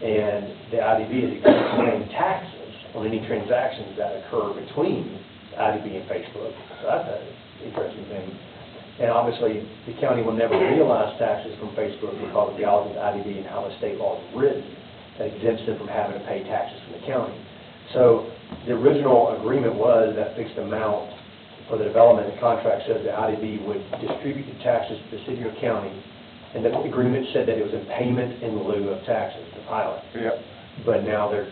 And the IDB is paying taxes on any transactions that occur between the IDB and Facebook. So that's an interesting thing. And obviously, the county will never realize taxes from Facebook because of Gallatin's IDB and how the state law is written that exempts them from having to pay taxes from the county. So the original agreement was that fixed amount for the development. The contract says the IDB would distribute the taxes to the city or county, and the agreement said that it was in payment in lieu of taxes, the pilot. Yep. But now they're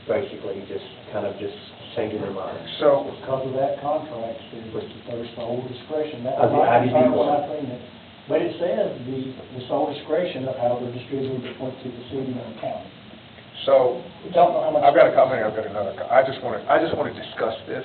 basically just changing their minds. So, Because of that contract, it's their sole discretion. That Of the was my IDB concern when one. I seen it. But it says the sole discretion of how they're distributing between the city and the county. so We don't know how much. I've got a comment, I've got another. I just want to discuss this,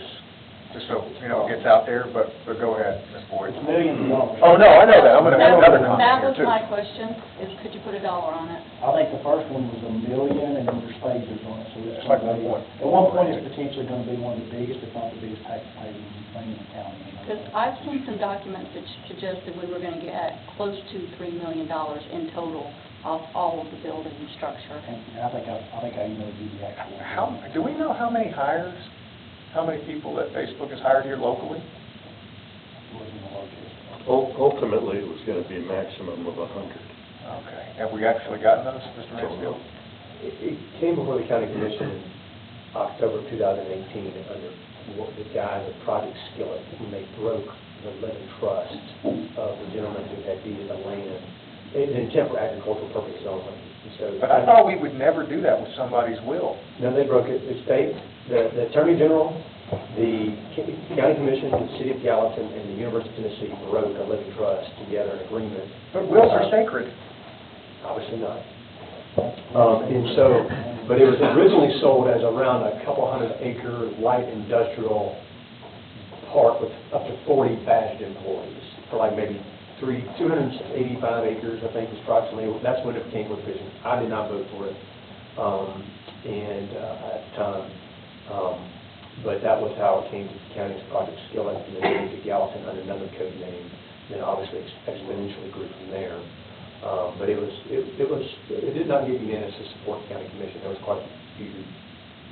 just so, it gets out there, but go ahead, Ms. Boyd. It's millions of dollars. Oh, no, I know that. I'm going to make another comment that here, was too. my question, is could you put a dollar on it? I think the first one was $1 million, and then there's phases on it, so it's It's like gonna be- 1 point. At one point, it's potentially gonna be one of the biggest, if not the biggest taxpaying thing in the county. Because I've seen some documents that suggest that we were going to get close to $3 million in total off all of the building and structure. And I think I emailed you the actual. Do we know how many people that Facebook has hired here locally? It wasn't a large list. Ultimately, it was going to be a maximum of 100. Okay. Have we actually gotten those, Mr. Mansfield? It came before the county commission in October 2018 under the guise of Project Skillet, when they broke the living trust of the gentleman who had deeded the land, in intent for agricultural purposes only. And so, But I thought we would never do that with somebody's will. no, they broke it. The Attorney General, the county commission, the city of Gallatin, and the University of Tennessee broke a living trust together in agreement. But wills are sacred. Obviously not. But it was originally sold as around a couple 100-acre light industrial park with up to 40 badged employees for like maybe 285 acres, I think, is approximately. That's when it became provision. I did not vote for it, at the time. But that was how it came to the county's Project Skillet, and then moved to Gallatin under another code name. Then obviously exponentially grew from there. But it did not get unanimous support the county commission. There was quite a few who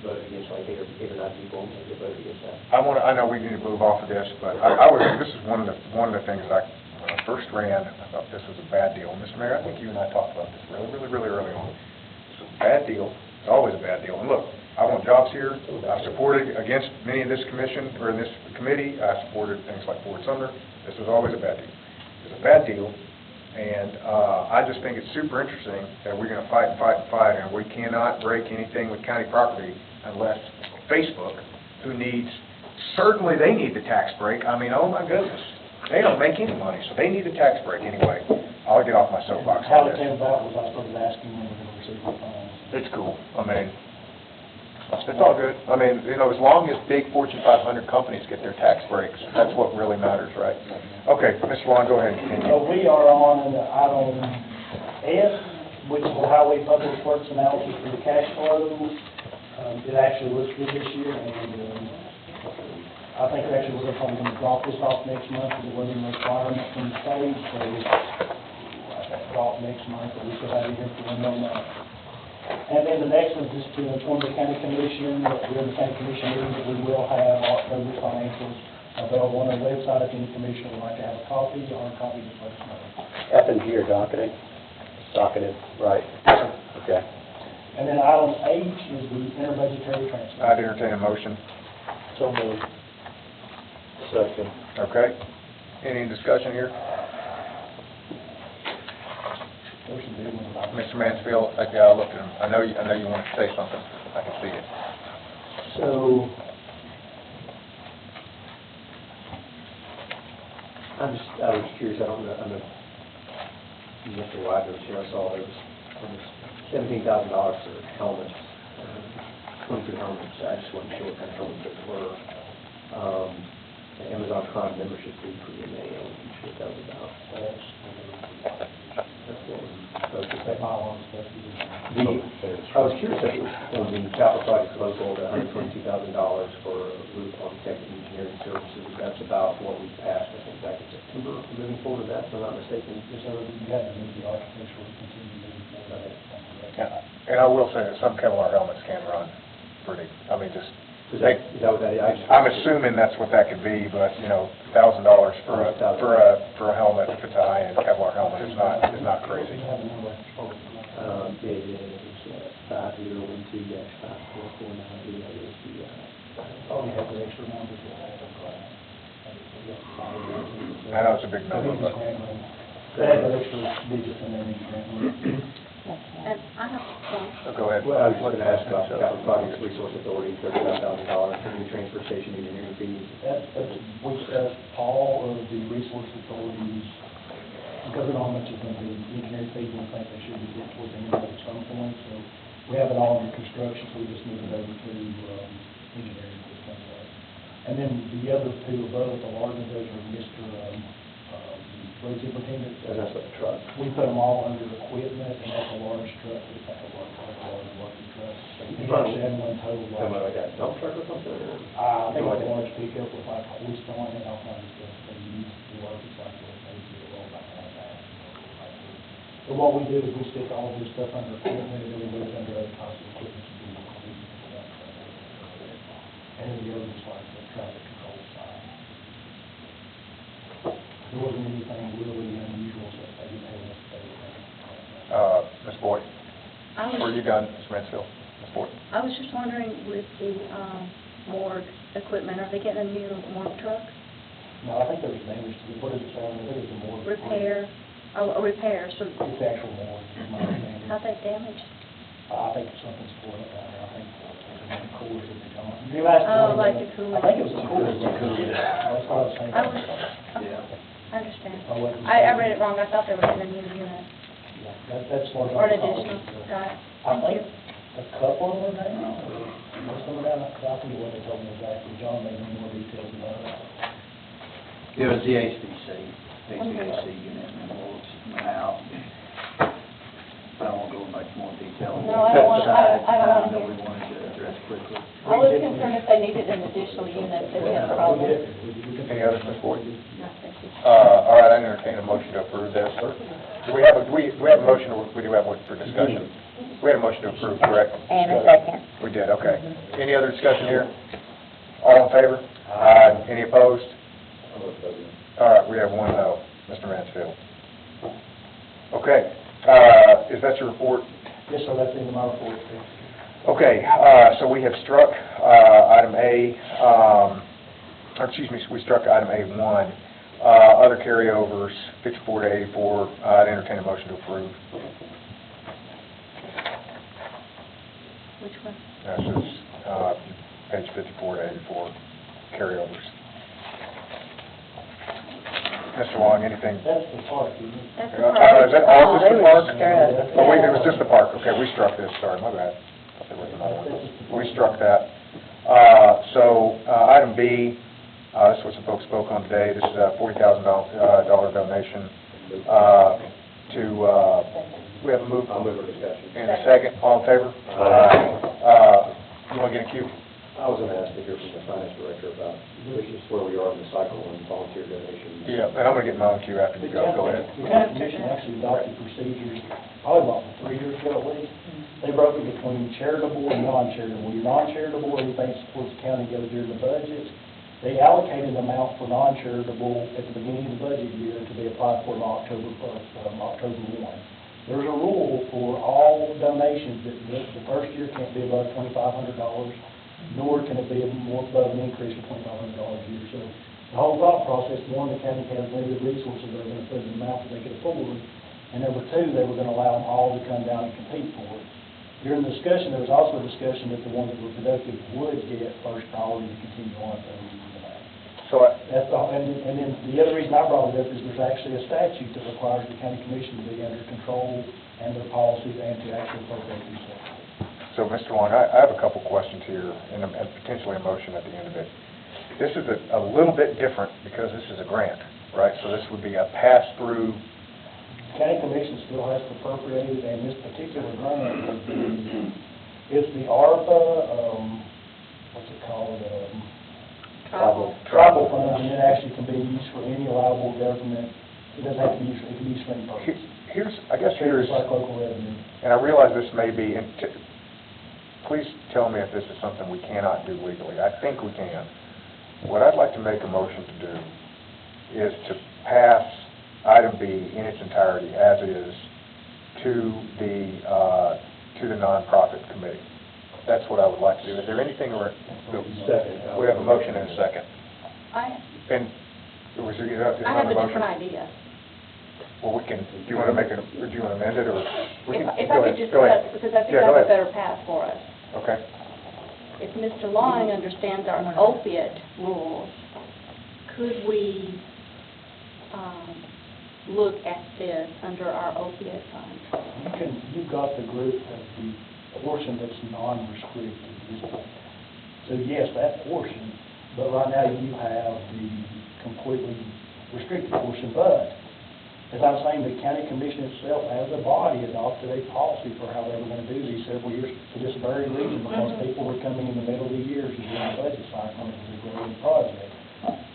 voted against, like 8 or 9 people that voted against that. I know we need to move off of this, but this is one of the things when I first ran, I thought this was a bad deal. Mr. Mayor, I think you and I talked about this really early on. It's a bad deal. It's always a bad deal. And look, I want jobs here. I've supported against many of this commission, or in this committee, I supported things like Fort Sumner. This was always a bad deal. It's a bad deal, and I just think it's super interesting that we're going to fight and fight and fight, and we cannot break anything with county property unless Facebook, who needs, certainly they need the tax break. I mean, oh my goodness. They don't make any money, so they need a tax break anyway. I'll get off my soapbox How on it this. came about was I started asking when we were going to receive the funds. It's cool. I mean, it's all good. I mean, you know, as long as big Fortune 500 companies get their tax breaks, that's what really matters, right? Okay, Mr. Vaughn, go ahead and continue. So we are on item S, which is the highway public works analysis for the cash flow. It actually looks good this year, and I think actually we're probably going to drop this off next month, because it wasn't a requirement from the state, so drop next month, but we still have it here for 1 more month. And then the next one is just to inform the county commission that during the county commission meeting that we will have October financials available on our website. If any commissioner would like to have a copy, or a copy, just let us know. F and G are docketing, right? Okay. And then item H is the interbudgetary transfer. I'd entertain a motion. So moved. Second. Okay. Any discussion here? Motion to move. Mr. Mansfield, I looked at him. I know you want to say something. I can see it. So, I was curious, I don't know, Mr. Wagner's here, I saw there was $17,000 for helmets, 22 helmets. I just wasn't sure what kind of helmets it were. The Amazon Prime membership fee for the mail, I'm sure that was about. That's what we supposed to pay. I was curious if it was on the capital project local, the $122,000 for roof architect and engineering services. That's about what we passed, I think, back in September. Moving forward with that, if I'm not mistaken. Yes, sir, you have to move the architectural continue moving forward. Yeah. And I will say that some Kevlar helmets can run pretty, I mean, just, Is that what that is? I'm assuming that's what that could be, but, you know, $1,000 for a helmet, if it's a high-end Kevlar helmet, is not crazy. It's 5012-5449. Oh, you have the extra numbers. I know it's a big number, but. They have the extra digits in there. And I have one. Go ahead. Well, I was going to ask about the Capital Projects Resource Authority, $35,000 for new transport station engineering fees. We set all of the resource authorities, because we don't know how much is going to be engineering fees, and I think they should be getting towards the end of it at some point, so we have it all under construction, so we just move it over to engineering at this point. And then the other two above it, the larger, those are Mr. Road Superintendent. And that's what the truck. We put them all under equipment, and that's a large truck, it's like a large working truck. We actually had one total. Something like that, dump truck or something? Or? I think it's a large pickup with like a hoist on it, all kinds of stuff they use to work, it's like they do a roll back like that. So what we do is we stick all of this stuff under equipment, and then we move it under other types of equipment to do what we do. And then the other is like the traffic control side. There wasn't anything really unusual that they didn't have us pay. Ms. Boyd, were you done, Ms. Mansfield? Ms. Boyd? I was just wondering with the morgue equipment, are they getting a new morgue truck? No, I think there was damage to it. What did it say? I think it was a morgue. Repair, a repair, so It's the actual morgue, is my understanding. how's that damaged? I think something's spoiled down there. I think the coolers have been gone. You asked Oh, me, like the cooler. I think it was the coolers. That's what I was thinking. I was, Yeah. I understand. I wasn't- I read it wrong, I thought they were getting a new unit, Yeah, that's what. or an additional, got it. I think a couple of them are down, or most of them are down. I think what they told me exactly. John may know more details about it. It was the HVAC unit, and we'll out. I don't want to go into much more detail. No, I don't want- I don't want to That hear. we wanted to address quickly. I was concerned if they needed an additional unit, if they had a problem. Any others, Ms. Boyd? No, thank you. All right, I entertain a motion to approve this. Do we have a motion, or we do have one for discussion? We had a motion to approve, correct? And a second. We did, okay. Any other discussion here? All in favor? Aye. Any opposed? All right, we have one no, Mr. Mansfield. Okay, is that your report? Yes, sir, that's in my report. Okay, so we have struck item A, we struck item A1. Other carryovers, 54 to 84, I'd entertain a motion to approve. Which one? This is page 54 to 84, carryovers. Mr. Long, anything? That's the park, isn't it? That's Is the part. that all just the park? Struck. Oh, wait, it was just the park. Okay, we struck this, sorry, my bad. I thought there was another one. We struck that. Item B, this was what some folks spoke on today. This is a $40,000 donation we have a move. I'll move for discussion. And a second, all in favor? You want to get a cue? I was going to ask to hear from the finance director about where we are in the cycle and volunteer donations. Yeah, and I'm going to get my own cue after you go. Go ahead. The county commission actually adopted procedures, probably about 3 years ago at least. They broke it between charitable and non-charitable. Your non-charitable, anything that supports the county goes during the budget. They allocated an amount for non-charitable at the beginning of the budget year to be applied for in October 1. There's a rule for all donations that the first year can't be above $2,500, nor can it be more above an increase of $2,500 a year. So the whole thought process, one, the county has limited resources, they're going to put an amount that they can afford, and number two, they were going to allow them all to come down and compete for it. During the discussion, there was also a discussion that the ones that were productive would get first priority to continue on for the year. So, That's all, and then the other reason I brought it up is there's actually a statute that requires the county commission to be under control and their policies and to actually appropriate resources. So, Mr. Long, I have a couple questions here and potentially a motion at the end of it. This is a little bit different because this is a grant, right? So this would be a pass-through. County commission still has to appropriate it, and this particular grant would be, it's the ARPA, what's it called? Tribal funds, and it actually can be used for any allowable government. It doesn't have to be used, it can be used for any purpose. Here's, like local revenue. and I realize this may be, please tell me if this is something we cannot do legally. I think we can. What I'd like to make a motion to do is to pass item B in its entirety as is to the nonprofit committee. That's what I would like to do. Is there anything Second. We have a motion and a second. I Was there, I have a different idea. Well, do you want to make it, or do you want to amend it, or? If I could just, Go ahead. because I think Yeah, go that's a ahead. better path for us. Okay. If Mr. Long understands our opiate rules, could we look at this under our opiate fund? You've got the group of the portion that's non-restricted. So yes, that portion, but right now you have the completely restricted portion. But as I was saying, the county commission itself as a body adopted a policy for how they were going to do these several years for this very reason, because people were coming in the middle of the years and doing the budget cycle, and it was a growing project.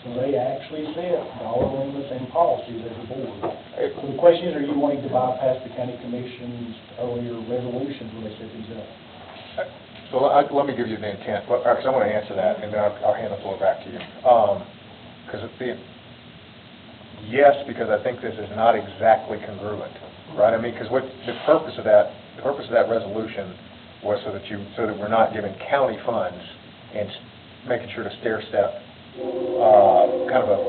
So they actually set dollar limits and policies as a board. So the question is, are you wanting to bypass the county commission's earlier resolutions when they set these up? So let me give you the intent, because I want to answer that, and then I'll hand the floor back to you. Yes, because I think this is not exactly congruent, right? I mean, because what the purpose of that resolution was so that we're not giving county funds and making sure to stair step kind of a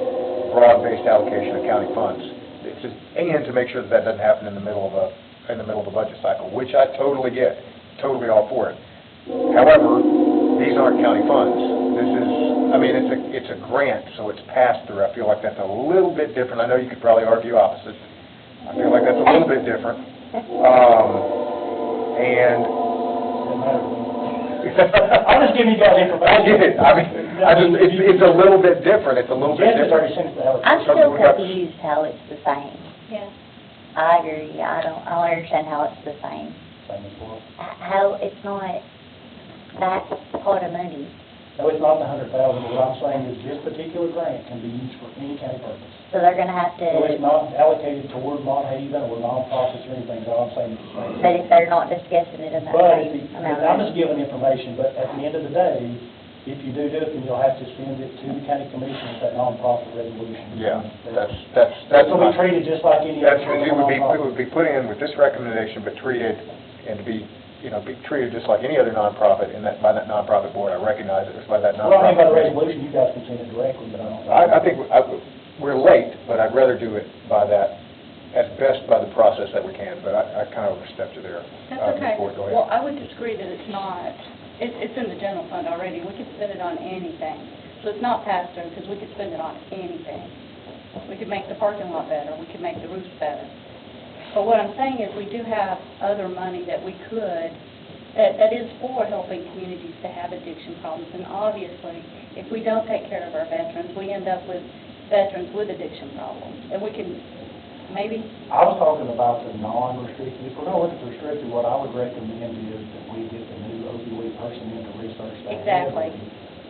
broad-based allocation of county funds. It's just, and to make sure that doesn't happen in the middle of the budget cycle, which I totally get, totally all for it. However, these aren't county funds. This is, I mean, it's a grant, so it's passed through. I feel like that's a little bit different. I know you could probably argue opposite. I feel like that's a little bit different. I'm just giving you guys information. I get it. I mean, it's a little bit different. It's a little bit Jess has already different. sent it out. I'm still confused how it's the same. Yeah. I agree, I don't understand how it's the same. Same as well. How, it's not that pot of money. No, it's not the 100,000, but what I'm saying is this particular grant can be used for any county purpose. So they're gonna have So it's to, not allocated toward Monhaven or nonprofits or anything, all I'm saying is the same. but if they're not discussing it in that But same amount I'm of just giving information, but at the end of the day, if you do it, then you'll have to send it to the county commission with that nonprofit resolution. Yeah, that's It'll be treated just like any other it would nonprofit. be put in with this recommendation, but treated and to be be treated just like any other nonprofit, and by that nonprofit board, I recognize it was by that Well, I mean, by the nonprofit. resolution, you guys can send it directly, but I don't. I think we're late, but I'd rather do it by that, at best by the process that we can, but I kind of overstepped you there. That's Ms. okay. Boyd, go ahead. Well, I would disagree that it's not. It's in the general fund already. We could spend it on anything. So it's not passed through because we could spend it on anything. We could make the parking lot better. We could make the roofs better. But what I'm saying is we do have other money that we could, that is for helping communities to have addiction problems. And obviously, if we don't take care of our veterans, we end up with veterans with addiction problems. And we can maybe... I was talking about the non-restricted. If we're going to look at the restricted, what I would recommend is that we get the new opioid person in to research that. Exactly.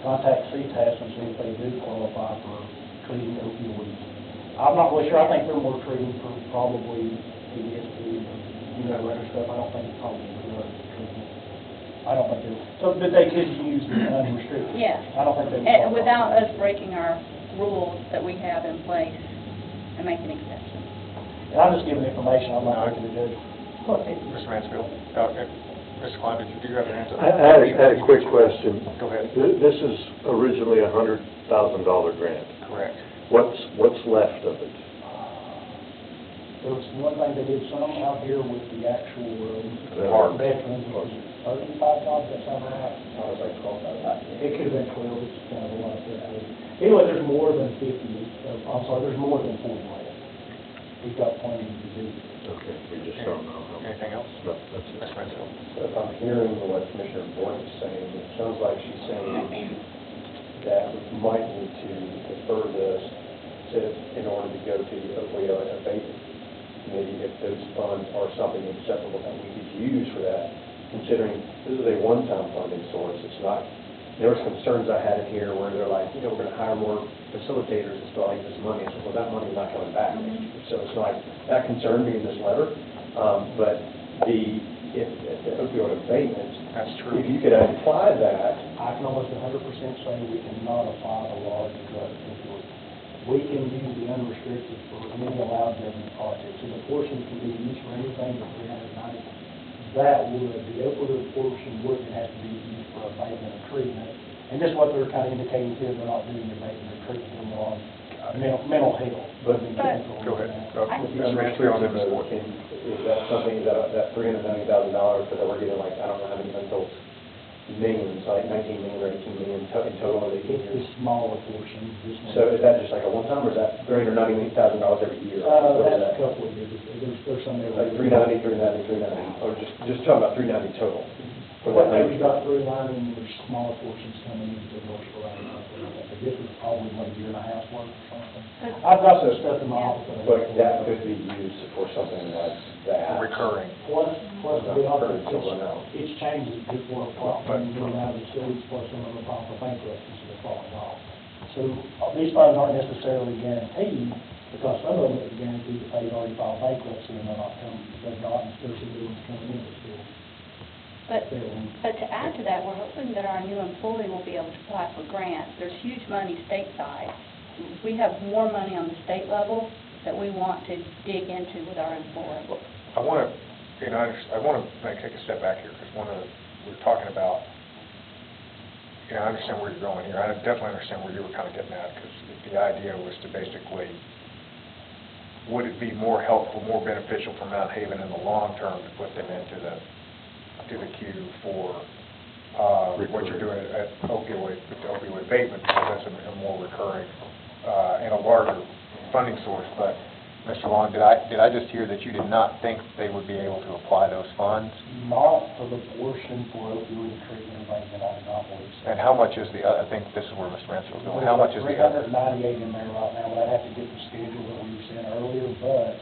Contact CTAS and see if they do qualify for treating opioids. I'm not really sure. I think they're more treating for probably PTSD or, other stuff. I don't think it's probably drug treatment. I don't think they're, so, but they could use the unrestricted. Yes. I don't think they would. And without us breaking our rules that we have in place and making exceptions. And I'm just giving information. I'm not making a judgment. Mr. Mansfield, Mr. Klein, did you have an answer? I had a quick question. Go ahead. This is originally a $100,000 grant. Correct. What's left of it? There was one thing, they did some out here with the actual Park. veterans, was it 35 jobs, that sound right? I was like 12,000. It could have been 12, it's kind of a lot. Anyway, there's more than 50, I'm sorry, there's more than 40 left. We've got plenty to do. Okay, we just don't know. Anything else? No, that's it. Mr. Mansfield. If I'm hearing what Commissioner Boyd is saying, it sounds like she's saying that we might need to defer this in order to go to the opioid abatement committee if those funds are something acceptable that we could use for that, considering this is a one-time funding source. It's not, there was concerns I had in here where they're like, we're going to hire more facilitators and still like this money. I said, well, that money's not coming back next year. So it's like, that concerned me in this letter. But if the opioid abatement, That's true. if you could apply that, I can almost 100% say we cannot apply the large drug opioid. We can use the unrestricted for any allowed government projects. So the portion can be used for anything but 390. That would, the opioid portion would have to be used for abatement or treatment. And just what they're kind of indicating here, they're not doing abatement or treatment, they're on mental health. Go ahead. Mr. Mansfield, on this board. is that something that $390,000 that we're getting, like, I don't know how many until millions, like 19 million or 18 million in total over 18 It's years? a smaller portion. This one. So is that just like a one-time, or is that $390,000 every year? That's a couple of years. There's some there. Like 390, or just talking about 390 total? For What that we've got 390, and there's smaller portions coming into the works for right now. But this is probably like a year and a half worth or something. I've got some stuff in my office. But that could be used for something like that. Recurring. Plus, to be honest, Someone else. it's changes. People are applying, getting out of the cities, plus some of them applying for bankruptcy, so they're falling off. So these funds aren't necessarily guaranteed, because some of them are guaranteed that they've already filed bankruptcy and they're not coming, they're not, and there's some new ones coming in that's still. But to add to that, we're hoping that our new employee will be able to apply for grants. There's huge money stateside. We have more money on the state level that we want to dig into with our employee. I want to, I want to take a step back here, because we're talking about, I understand where you're going here. I definitely understand where you were kind of getting at, because the idea was to basically, would it be more helpful, more beneficial for Mount Haven in the long term to put them into the queue for what you're doing at opioid abatement, because that's a more recurring and a larger funding source. But Mr. Long, did I just hear that you did not think they would be able to apply those funds? Not for the portion for opioid treatment and abatement, I do not believe so. And how much is the other? I think this is where Mr. Mansfield's going. How much is the other? 398 in there right now, but I'd have to get the schedule that we were sent earlier. But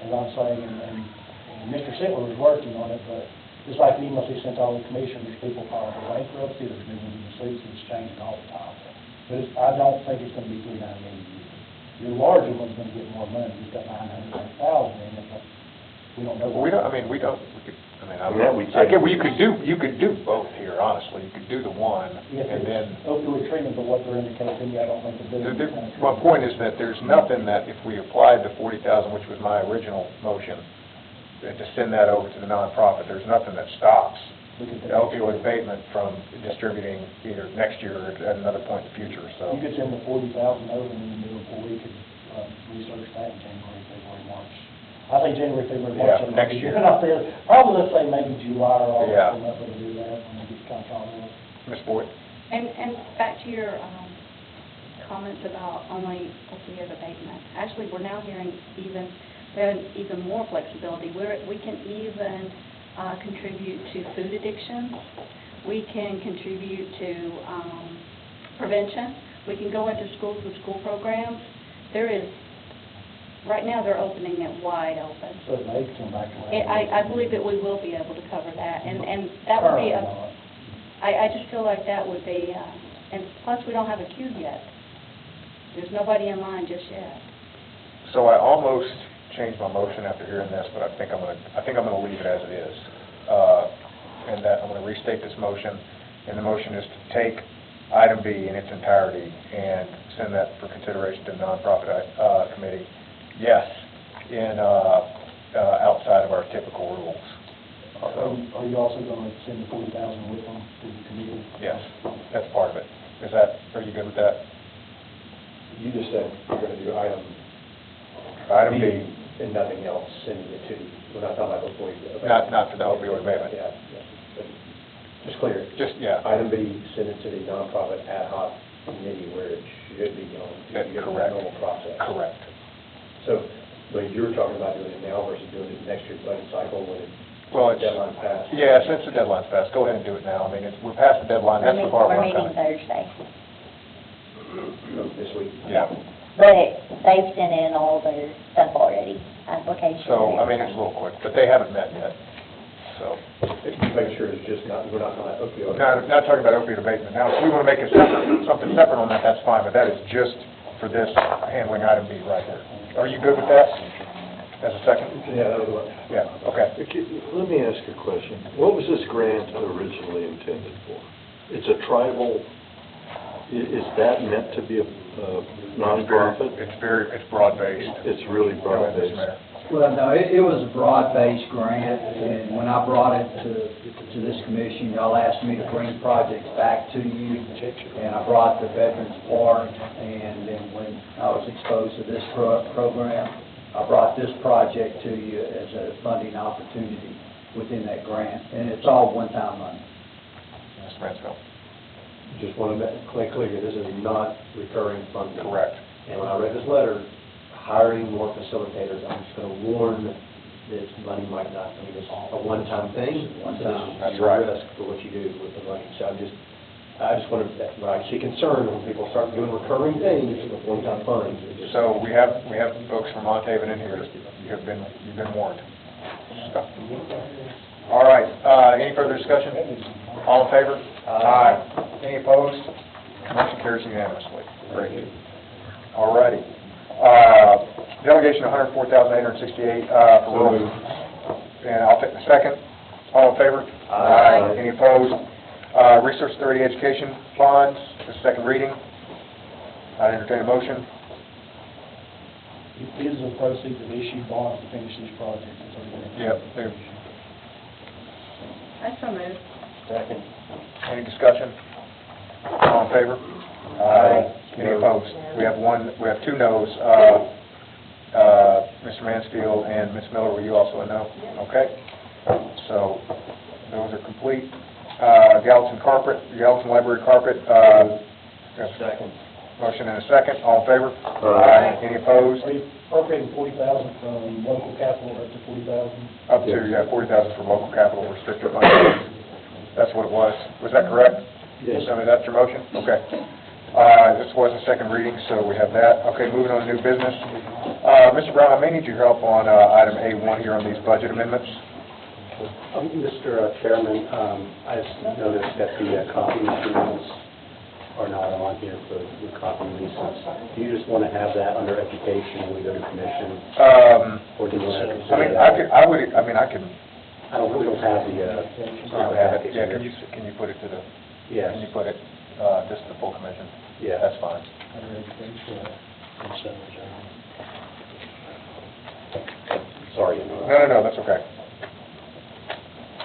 as I'm saying, and Mr. Sittler was working on it, but just like the emails he sent to all the commissioners, people filing for bankruptcy, there's new ones in the suits, it's changing all the time. But I don't think it's going to be 398 a year. Your larger one's going to get more money. He's got 900,000 in it, but we don't know. Well, we don't. We could. You could do both here. Honestly, you could do the one, and then. Opioid treatment, but what they're indicating to me, I don't think they're doing. My point is that there's nothing that if we applied the $40,000, which was my original motion, to send that over to the nonprofit. There's nothing that stops the opioid abatement from distributing either next year or at another point in the future, so. You could send the 40,000 over and then do it before we could research that in January, February, March. I think January, February, March. Yeah, next year. Probably, let's say maybe July or August, Yeah. we're not going to do that when we get contract on it. Ms. Boyd? And back to your comments about only opioid abatement. Actually, we're now hearing even more flexibility. We can even contribute to food addiction. We can contribute to prevention. We can go into schools with school programs. Right now, they're opening it wide open. So it may come back around. I believe that we will be able to cover that, and that would be I just feel like that would be, and plus we don't have a queue yet. There's nobody in line just yet. So I almost changed my motion after hearing this, but I think I'm gonna leave it as it is. And that I'm gonna restate this motion, and the motion is to take item B in its entirety and send that for consideration to the nonprofit committee. Yes, outside of our typical rules. Are you also going to send the 40,000 with them to the committee? Yes, that's part of it. Are you good with that? You just said you're going to do item Item B, and nothing else, sending it to you. We're not talking about opioid not for the opioid abatement. Yeah, but just clear. Yeah. Item B, send it to the nonprofit ad hoc committee where it should be going. That's You get the correct. normal process. Correct. So, but you were talking about doing it now versus doing it next year's budget cycle when Well, the deadline passed. Yeah, since the deadline's passed, go ahead and do it now. I mean, we're past the deadline, that's the part We're we're meeting coming. Thursday. This week. Yeah. But they've sent in all their stuff already, applications. So, I mean, it's a little quick, but they haven't met yet, so. Just make sure it's just not, we're not talking about opioid. Not talking about opioid abatement. Now, if we want to make it separate, something separate on that, that's fine, but that is just for this handling item B right here. Are you good with that? As a second? Yeah, that was what. Yeah, okay. Okay, let me ask a question. What was this grant originally intended for? It's a tribal, is that meant to be a nonprofit? It's broad-based. It's really Go ahead, Mr. broad-based. Mayor. Well, no, it was a broad-based grant, and when I brought it to this commission, y'all asked me to bring projects back to you, and I brought the Veterans Park, and then when I was exposed to this program, I brought this project to you as a funding opportunity within that grant, and it's all one-time money. Mr. Mansfield. Just want to make clear, this is not recurring funding. Correct. And when I read this letter, hiring more facilitators, I'm just going to warn that this money might not, I mean, it's a one-time thing. That's You're right. at risk for what you do with the money. So I just want to, when I see concern when people start doing recurring things with one-time funds. So we have folks from Monthaven in here. You've been warned. All right, any further discussion? All in favor? Aye. Any opposed? Motion carries unanimously. Great. All righty. Delegation of $104,868 for rural. And I'll take the second. All in favor? Aye. Any opposed? Research Authority Education Bonds, the second reading. I entertain a motion. These are the proceeds of issued bonds to finish these projects. Yep. I so moved. Second. Any discussion? All in favor? Aye. Any opposed? We have two noes. Mr. Mansfield and Ms. Miller, were you also a no? Okay. So those are complete. Gallatin Library carpet. Second. Motion and a second. All in favor? Aye. Any opposed? Are you appropriating 40,000 from local capital up to 40,000? Up to, 40,000 for local capital restricted money. That's what it was. Was that correct? Yes. So that's your motion? Okay. This was a second reading, so we have that. Okay, moving on to new business. Mr. Brown, I may need your help on item A1 here on these budget amendments. Mr. Chairman, I've noticed that the copy machines are not on here for the copy leases. Do you just want to have that under education when we go to commission? Or do you want to consider that? We don't have the, We don't have it. Yeah, can you put it to the, Yes. can you put it just to the full commission? Yeah. That's fine. Sorry. No, that's okay.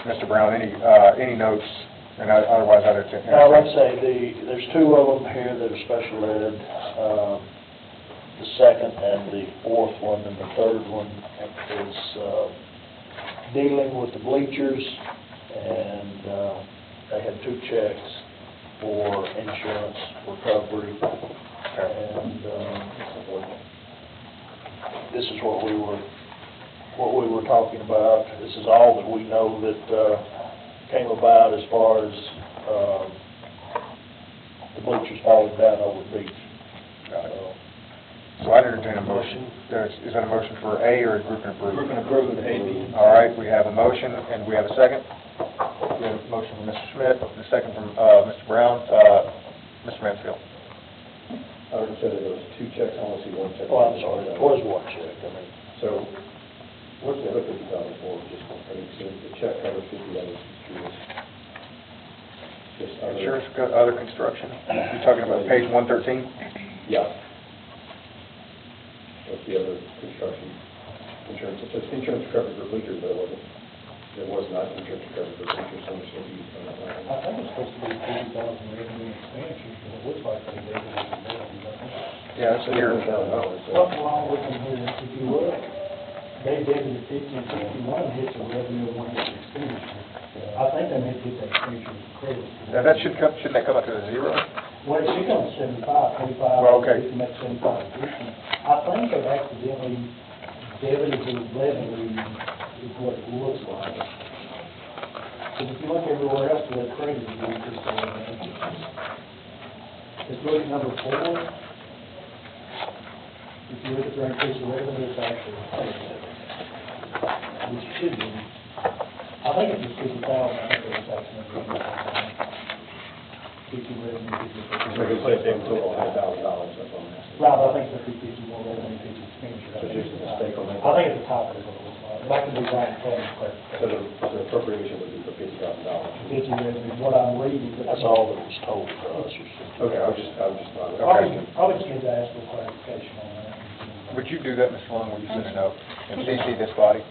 Mr. Brown, any notes, and otherwise I'd entertain. Like I say, there's two of them here that are special ed, the second and the fourth one, and the third one is dealing with the bleachers, and they had two checks for insurance recovery, and this is what we were talking about. This is all that we know that came about as far as the bleachers falling down over the beach. So I'd entertain a motion. Is that a motion for A or a group and approve? Group and approve A, B. All right, we have a motion, and we have a second. We have a motion from Mr. Schmidt, and a second from Mr. Brown. Mr. Mansfield. I already said that there was two checks, I want to see one check. Oh, I'm sorry, it was one check, I mean. So, what's the other $50,000 for? Just, I mean, so the check covers $50 just other. Insurance, other construction. You're talking about page 113? Yeah. What's the other construction? Insurance, it says insurance recovery for bleachers, but it wasn't. It was not insurance recovery for bleachers, so I'm just going to use on that line. I think it's supposed to be 50,000 revenue expenditures, but it looks like they did it. Yeah, it's here. What's wrong with them here, if you look, they debited 50 and 51 hits a revenue and one hits expenditure. I think they meant to get that expenditure as credit. Now, that shouldn't that come out to a zero? Well, it should come to 75, 25, Well, okay. 50, make 75, 50. I think they accidentally debited the revenue is what it looks like. Because if you look everywhere else, they're credited, it's just if you look at number 4, if you look at their increase in revenue, it's actually credited, which should be. I think it's just 50,000, I think it's actually 50 revenue, 50. So it's like they total $100,000, that's what I'm asking. Right, I think it's 50 more revenue, 50 expenditure. So just a mistake on that? I think it's the top of it, but I can be right in front of So the appropriation would be for $50,000. 50 revenue, what I'm reading. That's all that was told to us. Okay, I was just not. Probably just need to ask for clarification on that. Would you do that, Ms. Long, would you send a note and CC this body?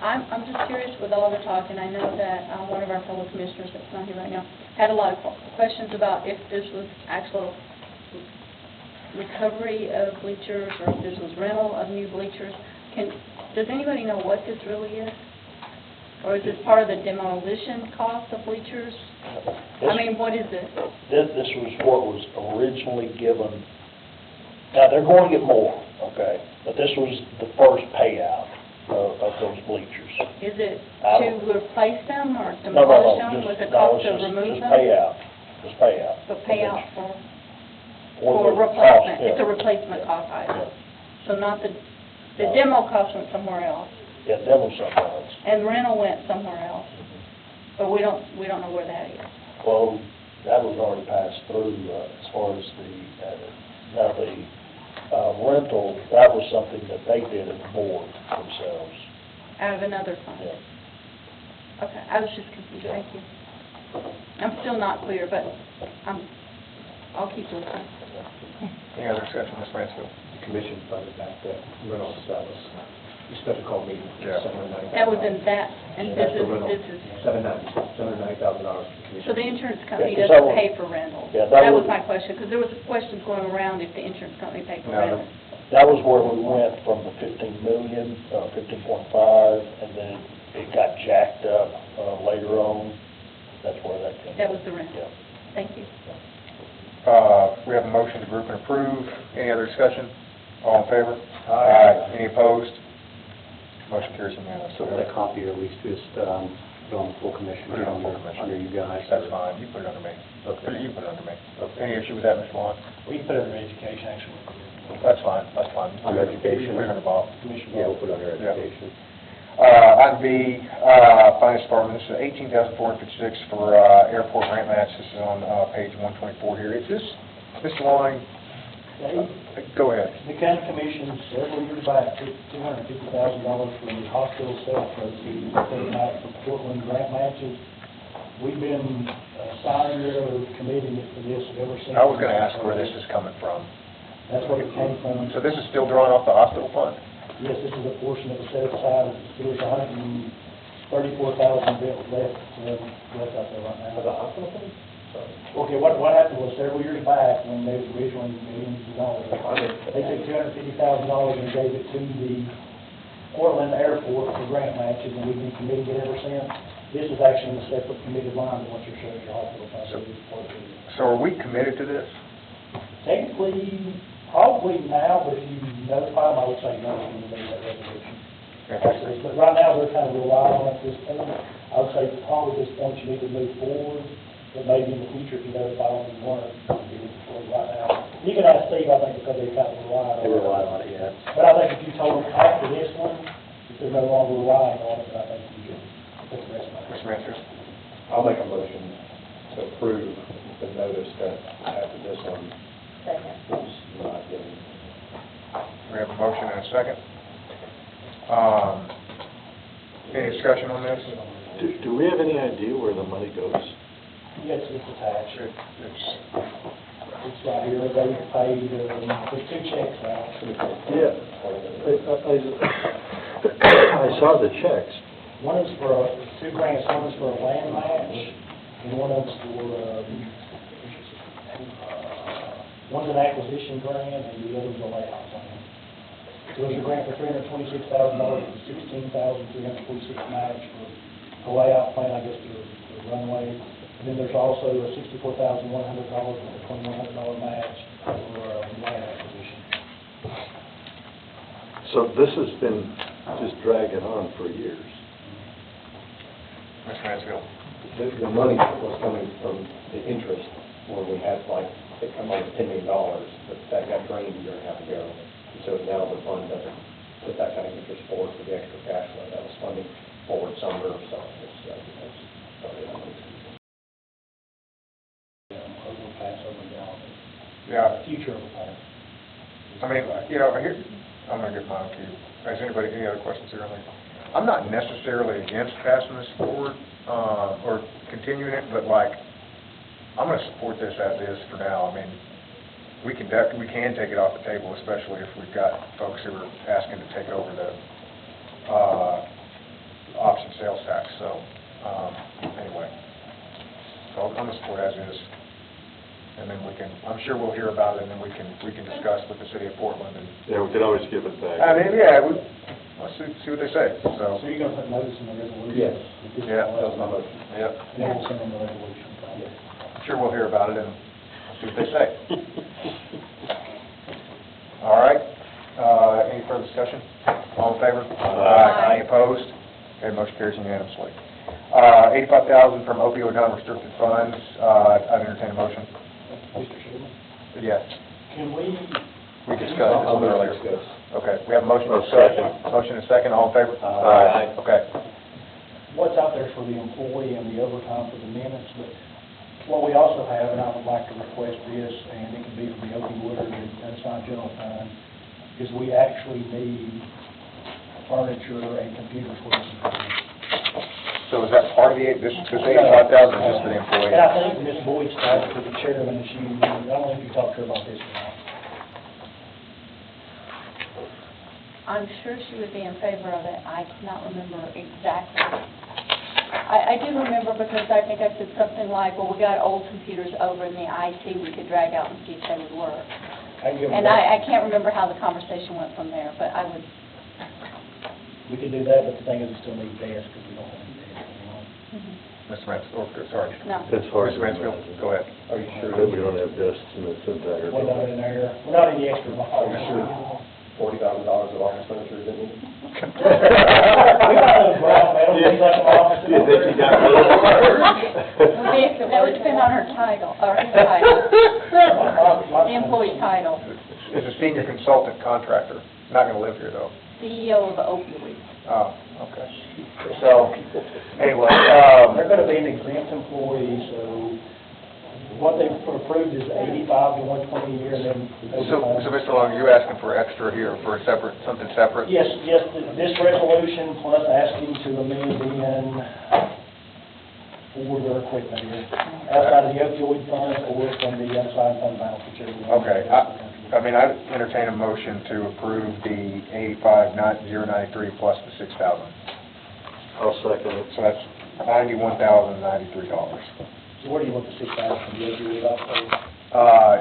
I'm just curious with all the talk, and I know that one of our fellow commissioners that's not here right now had a lot of questions about if this was actual recovery of bleachers or if this was rental of new bleachers. Does anybody know what this really is? Or is this part of the demolition cost of bleachers? I mean, what is this? This was what was originally given. Now, they're going to get more, okay, but this was the first payout of those bleachers. Is it to replace them or No, demolish them with the cost to just remove them? payout, just payout. But payout for the replacement, cost, it's a yeah. replacement cost item. Yeah. So not the demo cost went somewhere else, Yeah, demo somewhere else. and rental went somewhere else. But we don't know where that is. Well, that was already passed through as far as now the rental, that was something that they did at the board themselves. Out of another fund. Yeah. Okay, I was just confused, thank you. I'm still not clear, but I'll keep listening. Any other discussion, Ms. Mansfield? The commission funded back that rental, that was a special call meeting. Yeah. That was in that, and That's this the rental. is, $790,000 for the commission. so the insurance company Yeah, 'cause doesn't pay for rentals? Yeah, that That was was- my question, because there was questions going around if the insurance company paid for No. rentals. That was where we went from the 15 million, 15.5, and then it got jacked up later on. That's where that came from. That was the rental. Yeah. Thank you. We have a motion to group and approve. Any other discussion? All in favor? Aye. Any opposed? Motion carries unanimously. So that copy, or at least just put on the full commission, Put it on full commission. under you guys. That's fine, you put it under me. Okay. You put it under me. Any issue with that, Ms. Vaughn? We can put it under education, actually. That's fine, that's fine. Under education? Put it under Bob. Yeah, we'll put it under Yeah. education. Item B, Finance Department, this is $18,456 for airport grant match. This is on page 124 here. Is this, Mr. Long, go ahead. The county commission several years back took $250,000 from the hospital sales proceeds, put them out for Portland grant matches. We've been signing it or committing it for this ever since. I was going to ask where this is coming from. That's where it came from. So this is still drawn off the hospital fund? Yes, this is a portion that was set aside, there was $134,000 left out there right now. For the hospital thing? Okay, what happened was several years back, when they was originally millions of dollars, they took $250,000 and gave it to the Portland Airport for grant matches, and we've been committing it ever since. This is actually a separate committed line than what you're showing your hospital fund. So are we committed to this? Technically, probably now, but if you notify them, I would say no, when you make that resolution. But right now, they're kind of relying on it at this point. I would say probably at this point, you need to move forward. But maybe in the future, if you notify them, you want to do it right now. You can ask Steve, I think, because they kind of rely on it. They rely on it, yeah. But I think if you told them after this one, if they're no longer relying on it, then I think you can put the rest of it. Mr. Masters? I'll make a motion to approve the notice that after this one Second. was not given. We have a motion and a second. Any discussion on this? Do we have any idea where the money goes? Yes, it's attached. It's It's right here, they paid, there's two checks out. Yeah. I saw the checks. One is for, two grants, one is for a land match, and one is for, one's an acquisition grant, and the other's a layout plan. So there's a grant for $326,000, $16,346 match for a layout plan, I guess, for the runway. And then there's also a $64,100 with a $2,100 match for land acquisition. So this has been just dragging on for years. Mr. Mansfield? The money was coming from the interest, where we had like, it come on $10 million, but that got drained a year and a half ago. And so now the fund doesn't put that kind of interest forward for the extra cash flow. That was funding forward Sumner, so it's probably not much. Overpass over down. Yeah. Future overpass. I mean, you know, here, I'm going to get mine to you. Has anybody, any other questions here? I'm not necessarily against passing this forward, or continuing it, but like, I'm going to support this as is for now. I mean, we can take it off the table, especially if we've got folks who are asking to take over the, option sales tax, so, anyway. So I'm going to support as is. And then we can, I'm sure we'll hear about it, and then we can discuss with the city of Portland. And Yeah, we could always give it back. I mean, yeah, let's see what they say, so. So you're going to put notice in the resolution? Yes. Yeah. That was my motion. Yep. And then we'll send them the resolution. Yes. I'm sure we'll hear about it and see what they say. All right, any further discussion? All in favor? Aye. Any opposed? Okay, motion carries unanimously. $85,000 from opioid non-restricted funds, I'd entertain a motion. Mr. Sherman? Yes, Can we? we discussed this I'll one move earlier. to discuss. Okay, we have a motion and a Second. second. Motion and a second, all in favor? Aye. Okay. What's out there for the employee and the overtime for the minutes, but what we also have, and I would like to request this, and it can be for the opioid and it's not general fund, is we actually need furniture and computers for this employee. So is that part of this $85,000 is just for the employee? And I think Ms. Boyd's talked to the chairman, and I don't know if you talked to her about this or not. I'm sure she would be in favor of it. I cannot remember exactly. I do remember because I think I said something like, well, we got old computers over in the IT we could drag out and see if they would work. I can give And them that. I can't remember how the conversation went from there, but I would, We can do that, but the thing is, we still need desks, because we don't have any desks anymore. Mr. Mansfield, sorry. no. It's hard. Mr. Mansfield, go ahead. Are you sure? That we don't have desks in this entire We're not building. in there, we're not in the extra box. Are you sure $40,000 of office furniture is in it? We got those brown metal things like the office. You think you got rid of it? That would depend on her title, or his title, the employee title, Is a senior consultant contractor, not going to live here, though. CEO of opioids. Oh, okay. So, anyway, They're gonna be an exempt employee, so what they've approved is 85 to 120 a year, and then. so Mr. Long, are you asking for extra here, for a separate, something separate? Yes, this resolution plus asking to amend in for their equipment here, outside of the opioid fund or from the unassigned fund balance, whichever one. Okay, I mean, I entertain a motion to approve the 85,093 plus the 6,000. I'll second it. So that's $91,093. So where do you want the 6,000 from, the opioid offset?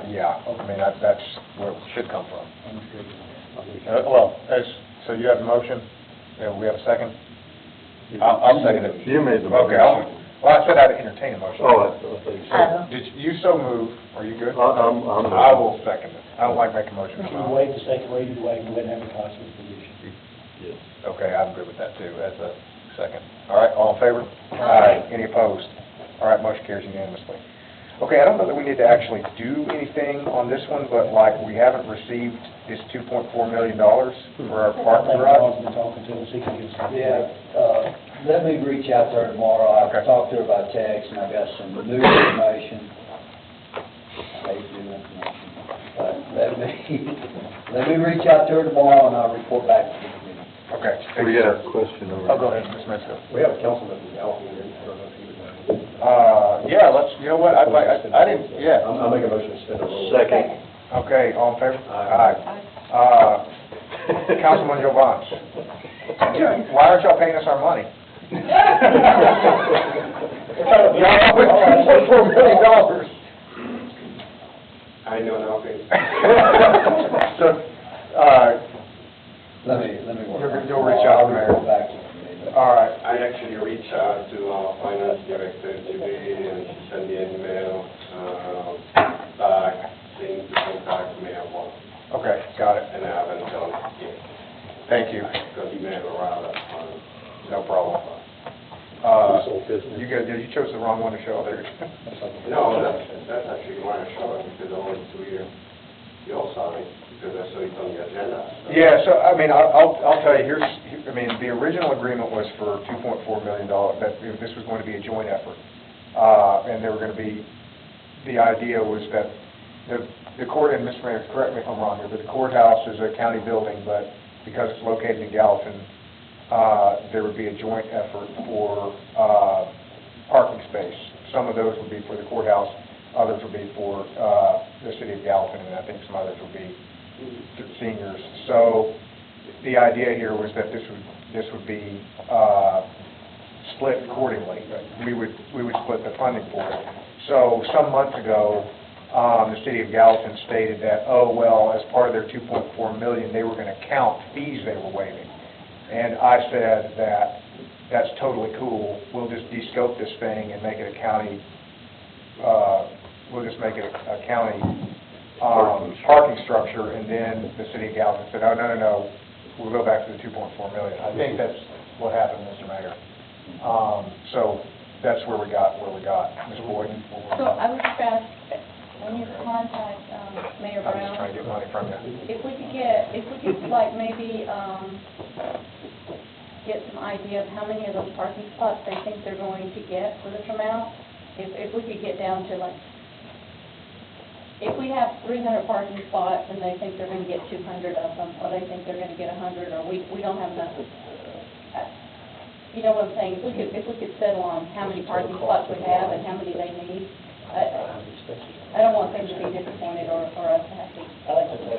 Yeah, I mean, that's where it should come from. Well, so you have a motion, we have a second? I'll second it. You made the Okay, motion. well, I said I'd entertain a motion. Oh, I thought you said. Did you so move, are you good? I'm. I will second it. I don't like making motions. Can you waive the second reading, the way we wouldn't advertise for the position? Yes. Okay, I'm good with that too, as a second. All right, all in favor? Aye. Any opposed? All right, motion carries unanimously. Okay, I don't know that we need to actually do anything on this one, but like, we haven't received this $2.4 million for our parking I think garage. John's been talking to him, see if he can get some. Yeah, let me reach out to her tomorrow. I've Okay. talked to her by text, and I got some new information. I hate new information, but let me reach out to her tomorrow, and I'll report back to the committee. Okay. thank We you, got sir. a question over Oh, go there. ahead, Ms. Metzger. We have a councilman from Gallatin here, I don't know if he would know. Yeah, let's, you know what, I didn't, yeah. I'll make a motion to suspend the rules. Second. Okay, all in favor? Aye. Councilman Jovans, why aren't y'all paying us our money? Y'all with $2.4 million. I know nothing. So, Let me work. You'll reach out to the mayor. I'll report back to the committee. all right, I actually reached out to our finance director today, and she sent me an email back saying to contact Mayor Moore, okay, got it. and I haven't done it yet, Thank you, because he may have arrived at the time. no problem. Old business. You chose the wrong one to show there. No, that's actually why I showed it, because I wanted to hear your side, because I saw it on the agenda. Yeah, so, I mean, I'll tell you, I mean, the original agreement was for $2.4 million, that this was going to be a joint effort. And there were going to be, the idea was that the court, and Mr. Mayor, correct me if I'm wrong here, but the courthouse is a county building, but because it's located in Gallatin, there would be a joint effort for parking space. Some of those would be for the courthouse, others would be for the city of Gallatin, and I think some others would be to the seniors. So the idea here was that this would be split accordingly. We would split the funding for it. So some months ago, the city of Gallatin stated that, oh, well, as part of their $2.4 million, they were going to count fees they were waiving. And I said that that's totally cool. We'll just de-scope this thing and make it a county, we'll just make it a county parking structure. And then the city of Gallatin said, oh, no, we'll go back to the $2.4 million. I think that's what happened, Mr. Mayor. So that's where we got. Ms. Boyd? So I would just ask, when you contact Mayor I'm just Brown, trying to get money from you. if we could like maybe get some idea of how many of those parking spots they think they're going to get for this amount, if we could get down to like, if we have 300 parking spots and they think they're going to get 200 of them, or they think they're going to get 100, or we don't have enough. You know what I'm saying? If we could settle on how many parking spots we have and how many they need, I don't want them to be disappointed or us to have to.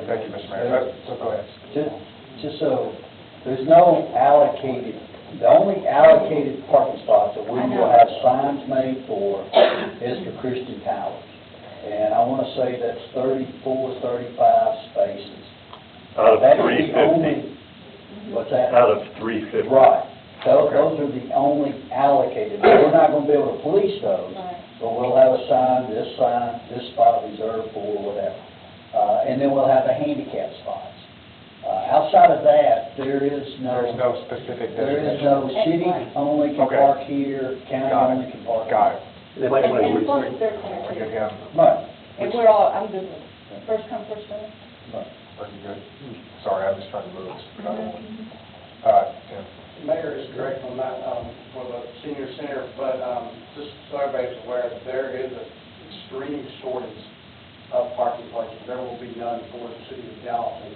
Thank you, Mr. Mayor. So go ahead. Just so, there's no allocated, the only allocated parking spots that we will have signs made for is for Christian Towers. And I want to say that's 34, 35 spaces. Out of That's the 350. only- What's that? Out of 350. Right. Those are the only allocated. We're not going to be able to police those, Right. but we'll have a sign, this spot reserved for whatever. And then we'll have the handicap spots. Outside of that, There's no specific there is definition. no city only can Okay. park here, county Got only it. can park. Got it. They might want And to, plus they're Look at connected. him. Right. And we're all, I'm just, first come, first served. Pretty good. Sorry, I'm just trying to move this. Tim. Mayor is correct on that, for the senior center, but just so everybody's aware, there is an extreme shortage of parking places. There will be none for the city of Gallatin.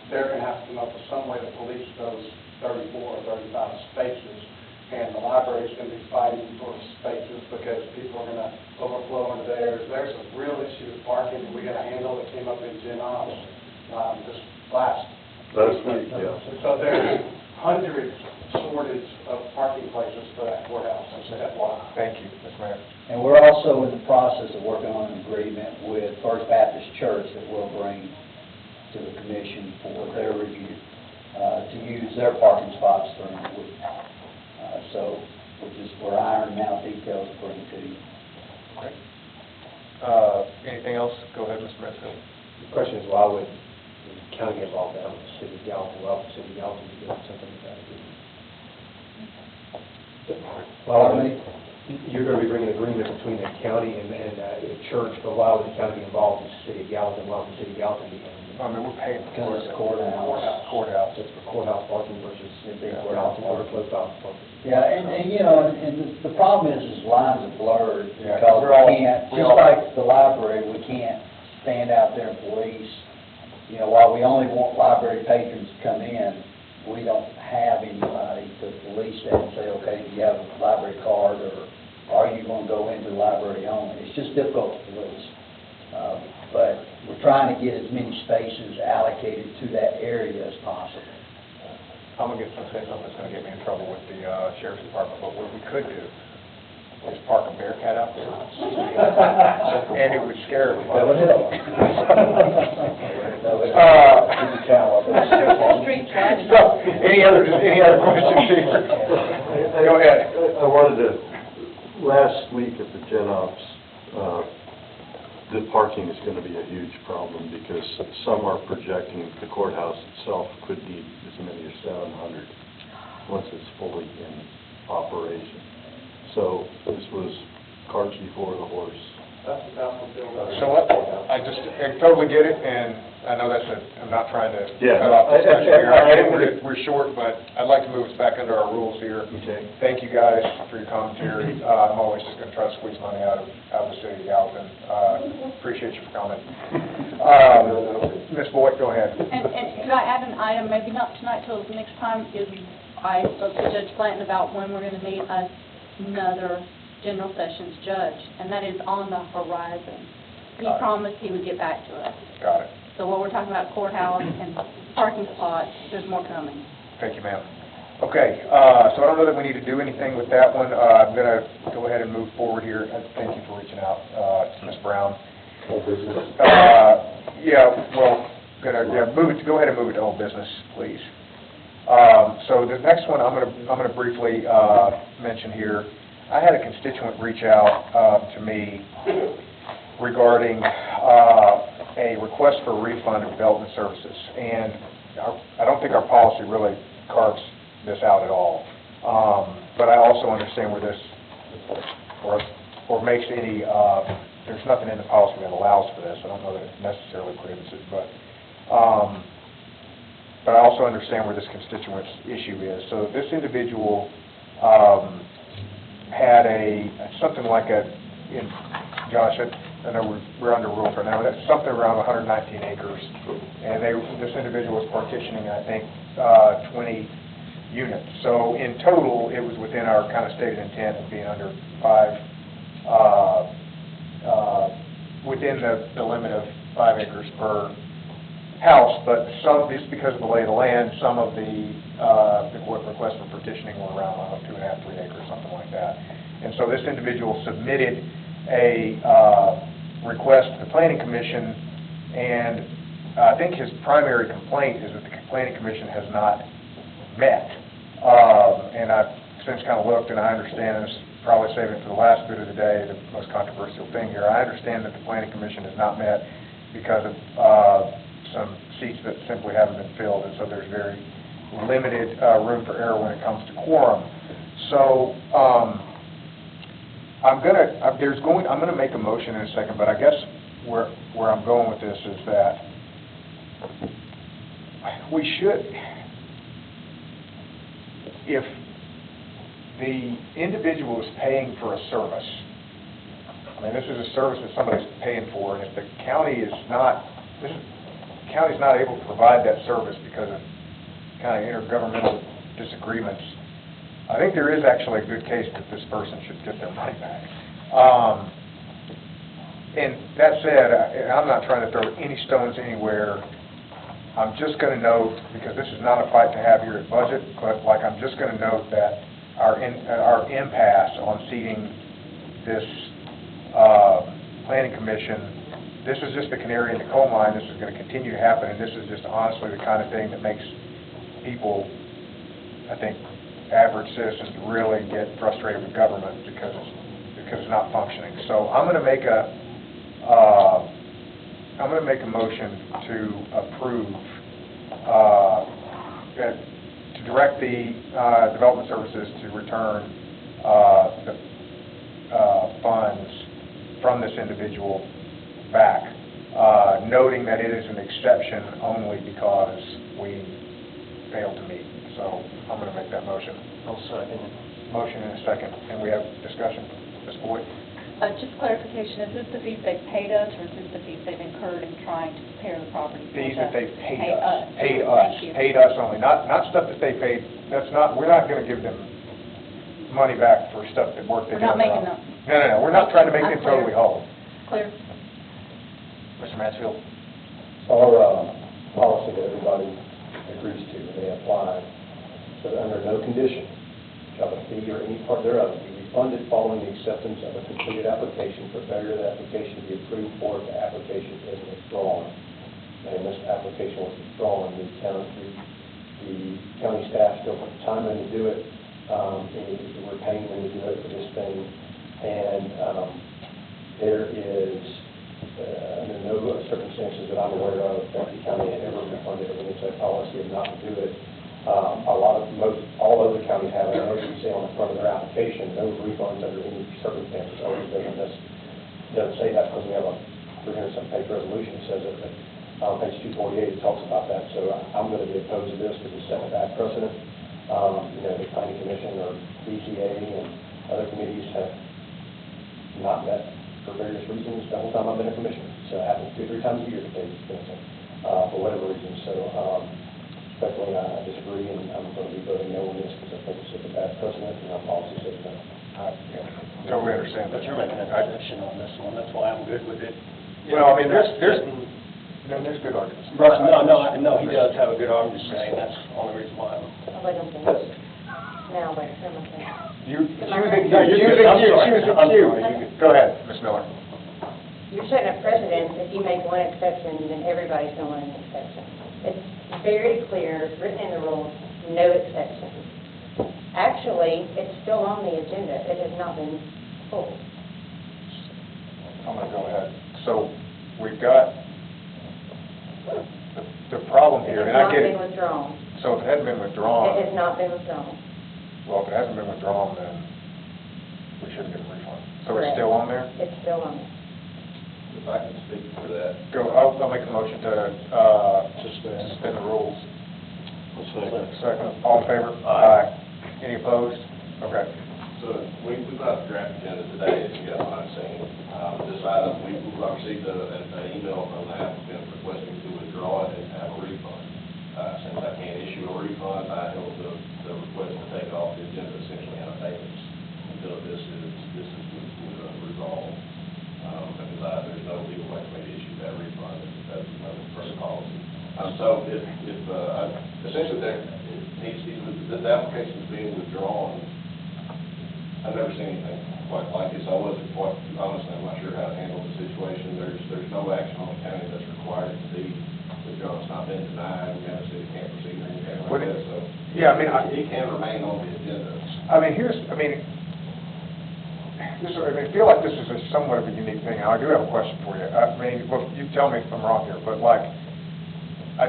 They're going to have to come up with some way to police those 34 or 35 spaces, and the library's going to be fighting for spaces because people are going to overflow into theirs. There's a real issue with parking that we got to handle that came up in Gen Ops this last week, yeah. So there's hundreds sorted of parking places for that courthouse, just FYI. Thank you, Mr. Mayor. And we're also in the process of working on an agreement with First Baptist Church that we'll bring to the commission for their review, to use their parking spots during the week. So we're ironing out details to bring to you. Okay. Anything else? Go ahead, Mr. Mansfield. The question is, why would the county get involved now with the city of Gallatin? Why would the city of Gallatin be doing something like that? Pardon me? You're going to be bringing an agreement between the county and a church, but why would the county be involved in the city of Gallatin? Why would the city of Gallatin be involved? I mean, we're paying for Because it's courthouse. Courthouse. Just for courthouse parking versus big courthouse or closed off parking. Yeah, and you know, and the problem is lines are blurred, Yeah, because we're all- we can't, we just all- like the library, we can't stand out there and police. You know, while we only want library patrons to come in, we don't have anybody to police that and say, okay, do you have a library card, or are you going to go into the library only? It's just difficult to police. But we're trying to get as many spaces allocated to that area as possible. I'm going to say something that's going to get me in trouble with the sheriff's department, but what we could do is park a Bearcat out there. And it would scare everybody. That would help. Street sign. So, any other questions here? Go ahead. I wanted to, last week at the Gen Ops, the parking is going to be a huge problem because some are projecting the courthouse itself could need as many as 700 once it's fully in operation. So this was cart before the horse. That's the council bill. So I totally get it, and I know I'm not trying to Yeah. cut off discussion here. I I get we're short, but I'd like to move us back under our rules here. Okay. Thank you guys for your commentary. I'm always just going to try to squeeze money out of the city of Gallatin. Appreciate you for coming. Ms. Boyd, go ahead. And could I add an item, maybe not tonight, till next time, is I spoke to Judge Blanton about when we're going to meet another general sessions judge, and that is on the horizon. He promised he would get back to us. Got it. So what we're talking about, courthouse and parking spots, there's more coming. Thank you, ma'am. Okay, so I don't know that we need to do anything with that one. I'm going to go ahead and move forward here. Thank you for reaching out to Ms. Brown. Yeah, well, go ahead and move it to old business, please. So the next one I'm going to briefly mention here. I had a constituent reach out to me regarding a request for a refund of development services, and I don't think our policy really carves this out at all. But I also understand where this, or makes any, there's nothing in the policy that allows for this. I don't know that it necessarily prohibits it, but I also understand where this constituent's issue is. So this individual had something like Josh, I know we're under rules right now, but that's something around 119 acres. And this individual was partitioning, I think, 20 units. So in total, it was within our kind of stated intent of being under 5, within the limit of 5 acres per house, but just because of the lay of the land, some of the requests for partitioning were around 2.5, 3 acres, something like that. And so this individual submitted a request to the Planning Commission, and I think his primary complaint is that the Planning Commission has not met. And I've since kind of looked, and I understand, and this is probably saving it for the last bit of the day, the most controversial thing here. I understand that the Planning Commission has not met because of some seats that simply haven't been filled, and so there's very limited room for error when it comes to quorum. So I'm gonna make a motion in a second, but I guess where I'm going with this is that we should, if the individual is paying for a service, I mean, this is a service that somebody's paying for, and if the county is not, the county's not able to provide that service because of kind of intergovernmental disagreements, I think there is actually a good case that this person should get their money back. And that said, I'm not trying to throw any stones anywhere I'm just going to note, because this is not a fight to have here at budget, but like I'm just going to note that our impasse on seating this planning commission, this is just the canary in the coal mine. This is going to continue to happen, and this is just honestly the kind of thing that makes people, I think, average citizens really get frustrated with government because it's not functioning. So I'm going to make a motion to approve, to direct the Development Services to return the funds from this individual back, noting that it is an exception only because we failed to meet. So I'm going to make that motion. I'll second. Motion and a second. And we have discussion. Ms. Boyd? Just clarification, is this the fees they've paid us, or is this the fees they've incurred in trying to prepare the property? Fees that they've paid Pay us. us. Paid us. Thank you. Paid us only. Not stuff that they paid. We're not going to give them money back for stuff that work they We're did not on their making own. them. No. We're not trying to make I'm them clear. totally whole. Clear? Mr. Mansfield? Our policy that everybody agrees to, when they apply, so that under no condition shall the fee or any part thereof be refunded following the acceptance of a completed application for failure of the application to be approved or if the application is withdrawn. And this application was withdrawn, the county staff still put time in to do it, and we're paying them to do it for this thing. And there is, under no circumstances that I'm aware of, that the county had ever refunded it when it's a policy of not to do it. All other counties have it, as you say on the front of their application, no refunds under any circumstances. Always doesn't say that because we have a 300-something page resolution that says it, but on page 248 it talks about that. So I'm going to be opposed to this because it's set a bad precedent. The planning commission or BCA and other committees have not met for various reasons the whole time I've been a commissioner. So it happens 2 or 3 times a year that they for whatever reason. So respectfully, I disagree, and I'm going to be voting no on this because I think it's such a bad precedent, and our policy says no. Totally understand. But you're making an exception on this one, that's why I'm good with it. Well, I mean, there's good arguments. No, he does have a good argument, saying that's the only reason why I'm... Now, wait, I'm okay. Go ahead, Ms. Miller. You're setting a precedent, if you make one exception, then everybody's going to want an exception. It's very clear, written in the rules, no exceptions. Actually, it's still on the agenda. It has not been pulled. I'm going to go ahead. So we've got the problem here, and I get it. It has not been withdrawn. So if it hadn't been withdrawn, It has not been withdrawn. well, if it hasn't been withdrawn, then we shouldn't get a refund. So it's Correct. still on there? It's still on there. If I can speak to that. I'll make a motion to suspend the rules. Second. All in favor? Aye. Any opposed? Okay. So we've got a draft agenda today, if you guys mind seeing. This item, we've received an email from the applicant requesting to withdraw it and have a refund. Since I can't issue a refund, I held the request to take it off the agenda essentially on payments until this is resolved. Because there's no legal way for me to issue that refund. That's another policy. So if essentially the application is being withdrawn, I've never seen anything quite like this. I wasn't quite, honestly, I'm not sure how to handle the situation. There's no action on the county that's required to be withdrawn. It's not been denied. We haven't said it can't proceed or anything like that. So yeah, I mean, it can remain on the agenda. I feel like this is somewhat of a unique thing. I do have a question for you. Well, you tell me if I'm wrong here, but I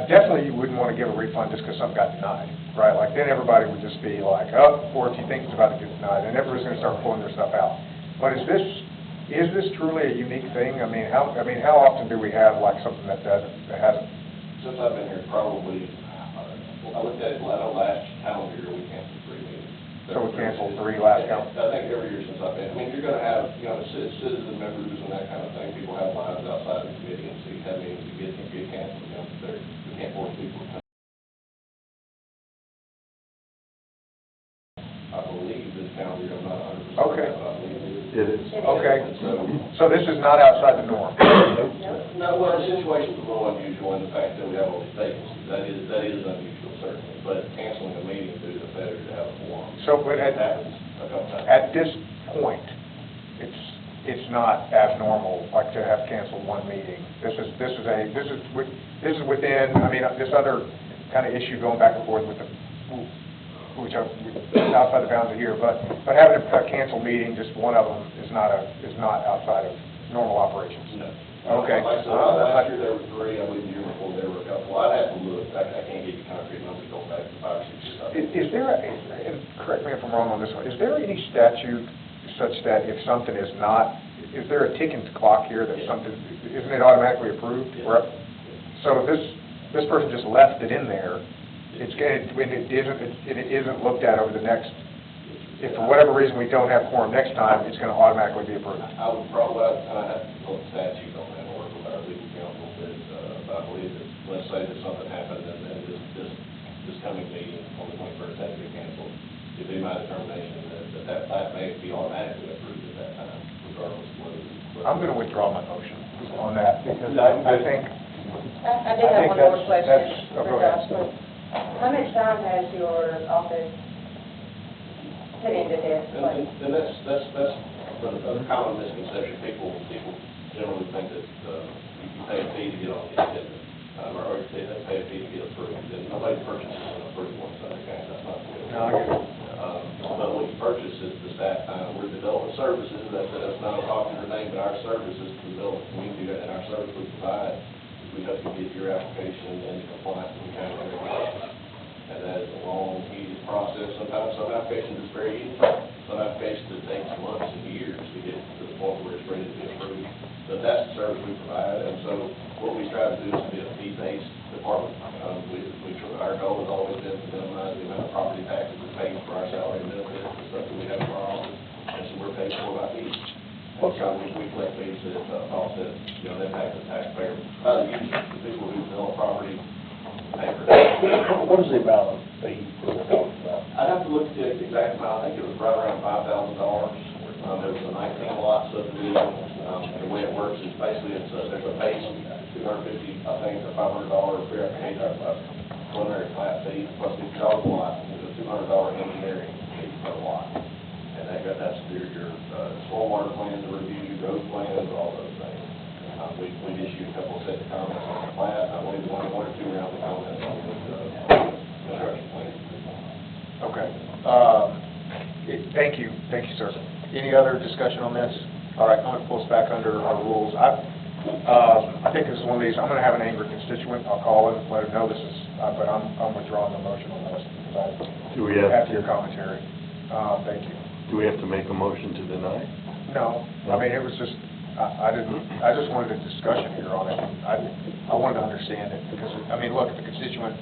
definitely wouldn't want to give a refund just because something got denied, right? Like, then everybody would just be like, oh, or if you think it's about to get denied, and everybody's going to start pulling their stuff out. But is this truly a unique thing? I mean, how often do we have something that hasn't? Since I've been here, probably, I looked at it last calendar year, we canceled 3 meetings. So we canceled 3 last calendar? I think every year since I've been, you're going to have, citizen members and that kind of thing. People have lines outside the committee and see how many get canceled. We can't force people to come. I believe this calendar year, I'm not 100%. Okay. I believe It is. Okay. So this is not outside the norm? No, well, the situation's a little unusual in the fact that we have all these vacancies. That is unusual, certainly, but canceling a meeting due to the failure to have a quorum. So, but That happens a couple times. at this point, it's not abnormal, like to have canceled one meeting. This is within, I mean, this other kind of issue going back and forth with the, which are outside the bounds of here, but having a canceled meeting, just one of them, is not outside of normal operations. No. Okay. Like I said, last year there were 3, I believe the year before there were a couple. I'd have to look, I can't give you concrete numbers going back to 5 or 6 years. Is there, and correct me if I'm wrong on this one, is there any statute such that if something is not, is there a ticking clock here that something, isn't it automatically approved? Yes. So if this person just left it in there, when it isn't looked at over the next, if for whatever reason we don't have quorum next time, it's going to automatically be approved? I would probably, I'd have to pull the statute on that and work with our legal counsel, but I believe that, let's say that something happened and then this coming meeting on the 21st had to be canceled, it'd be my determination that may be automatically approved at that time, regardless of whether. I'm going to withdraw my motion on that, because I think. I did have one more question. Oh, go for ahead. Josh. How much time has your office put into this? And that's a common misconception. People generally think that you pay a fee to get on the agenda, or they pay a fee to get approved, and nobody purchases an approved one, so that's not good. No, I get it. But what you purchase is the staff time. We're development services, that's not a popular name, but our services to develop community, and our service we provide, we help you get your application into compliance with the county regulations. And that is a long, easy process. Sometimes some applications is very easy. Some applications it takes months and years to get to the point where it's ready to be approved. But that's the service we provide, and so what we try to do is to be a fee-based department. Our goal has always been to minimize the amount of property taxes we pay for our salary and benefits and stuff that we have for our office, and so we're paid for by fees. And so we collect fees that offset, the impact of the taxpayer. The people who develop property pay for that. What is the amount of fee we're talking about? I'd have to look at the exact amount. I think it was right around $5,000. There was a 19-lot subdivision. The way it works is basically there's a base $250, I think, or $500 fair preliminary plat fee plus $50 a lot. There's a $200 engineering fee per lot, and that's your stormwater plans, the review, road plans, all those things. We've issued a couple of sets of comments on the plat. I believe one or 2 rounds of comments on the construction plan. Okay. Thank you, sir. Any other discussion on this? All right, I'm going to pull us back under our rules. I think this is one of these, I'm going to have an angry constituent. I'll call him, let him know this is, but I'm withdrawing the motion on this because after your commentary. Thank you. Do we have to make a motion to deny? No, I mean, it was just, I just wanted a discussion here on it. I wanted to understand it because, I mean, look, the constituent,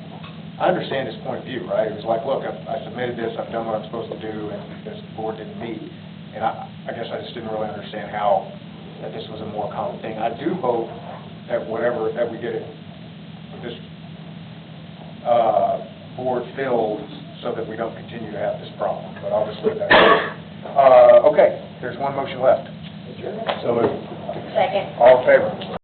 I understand his point of view, right? It was like, look, I submitted this, I've done what I'm supposed to do, and this board didn't meet. And I guess I just didn't really understand that this was a more common thing. I do hope that that we get this board filled so that we don't continue to have this problem, but I'll just leave that. Okay, there's one motion left. So Second. All in favor?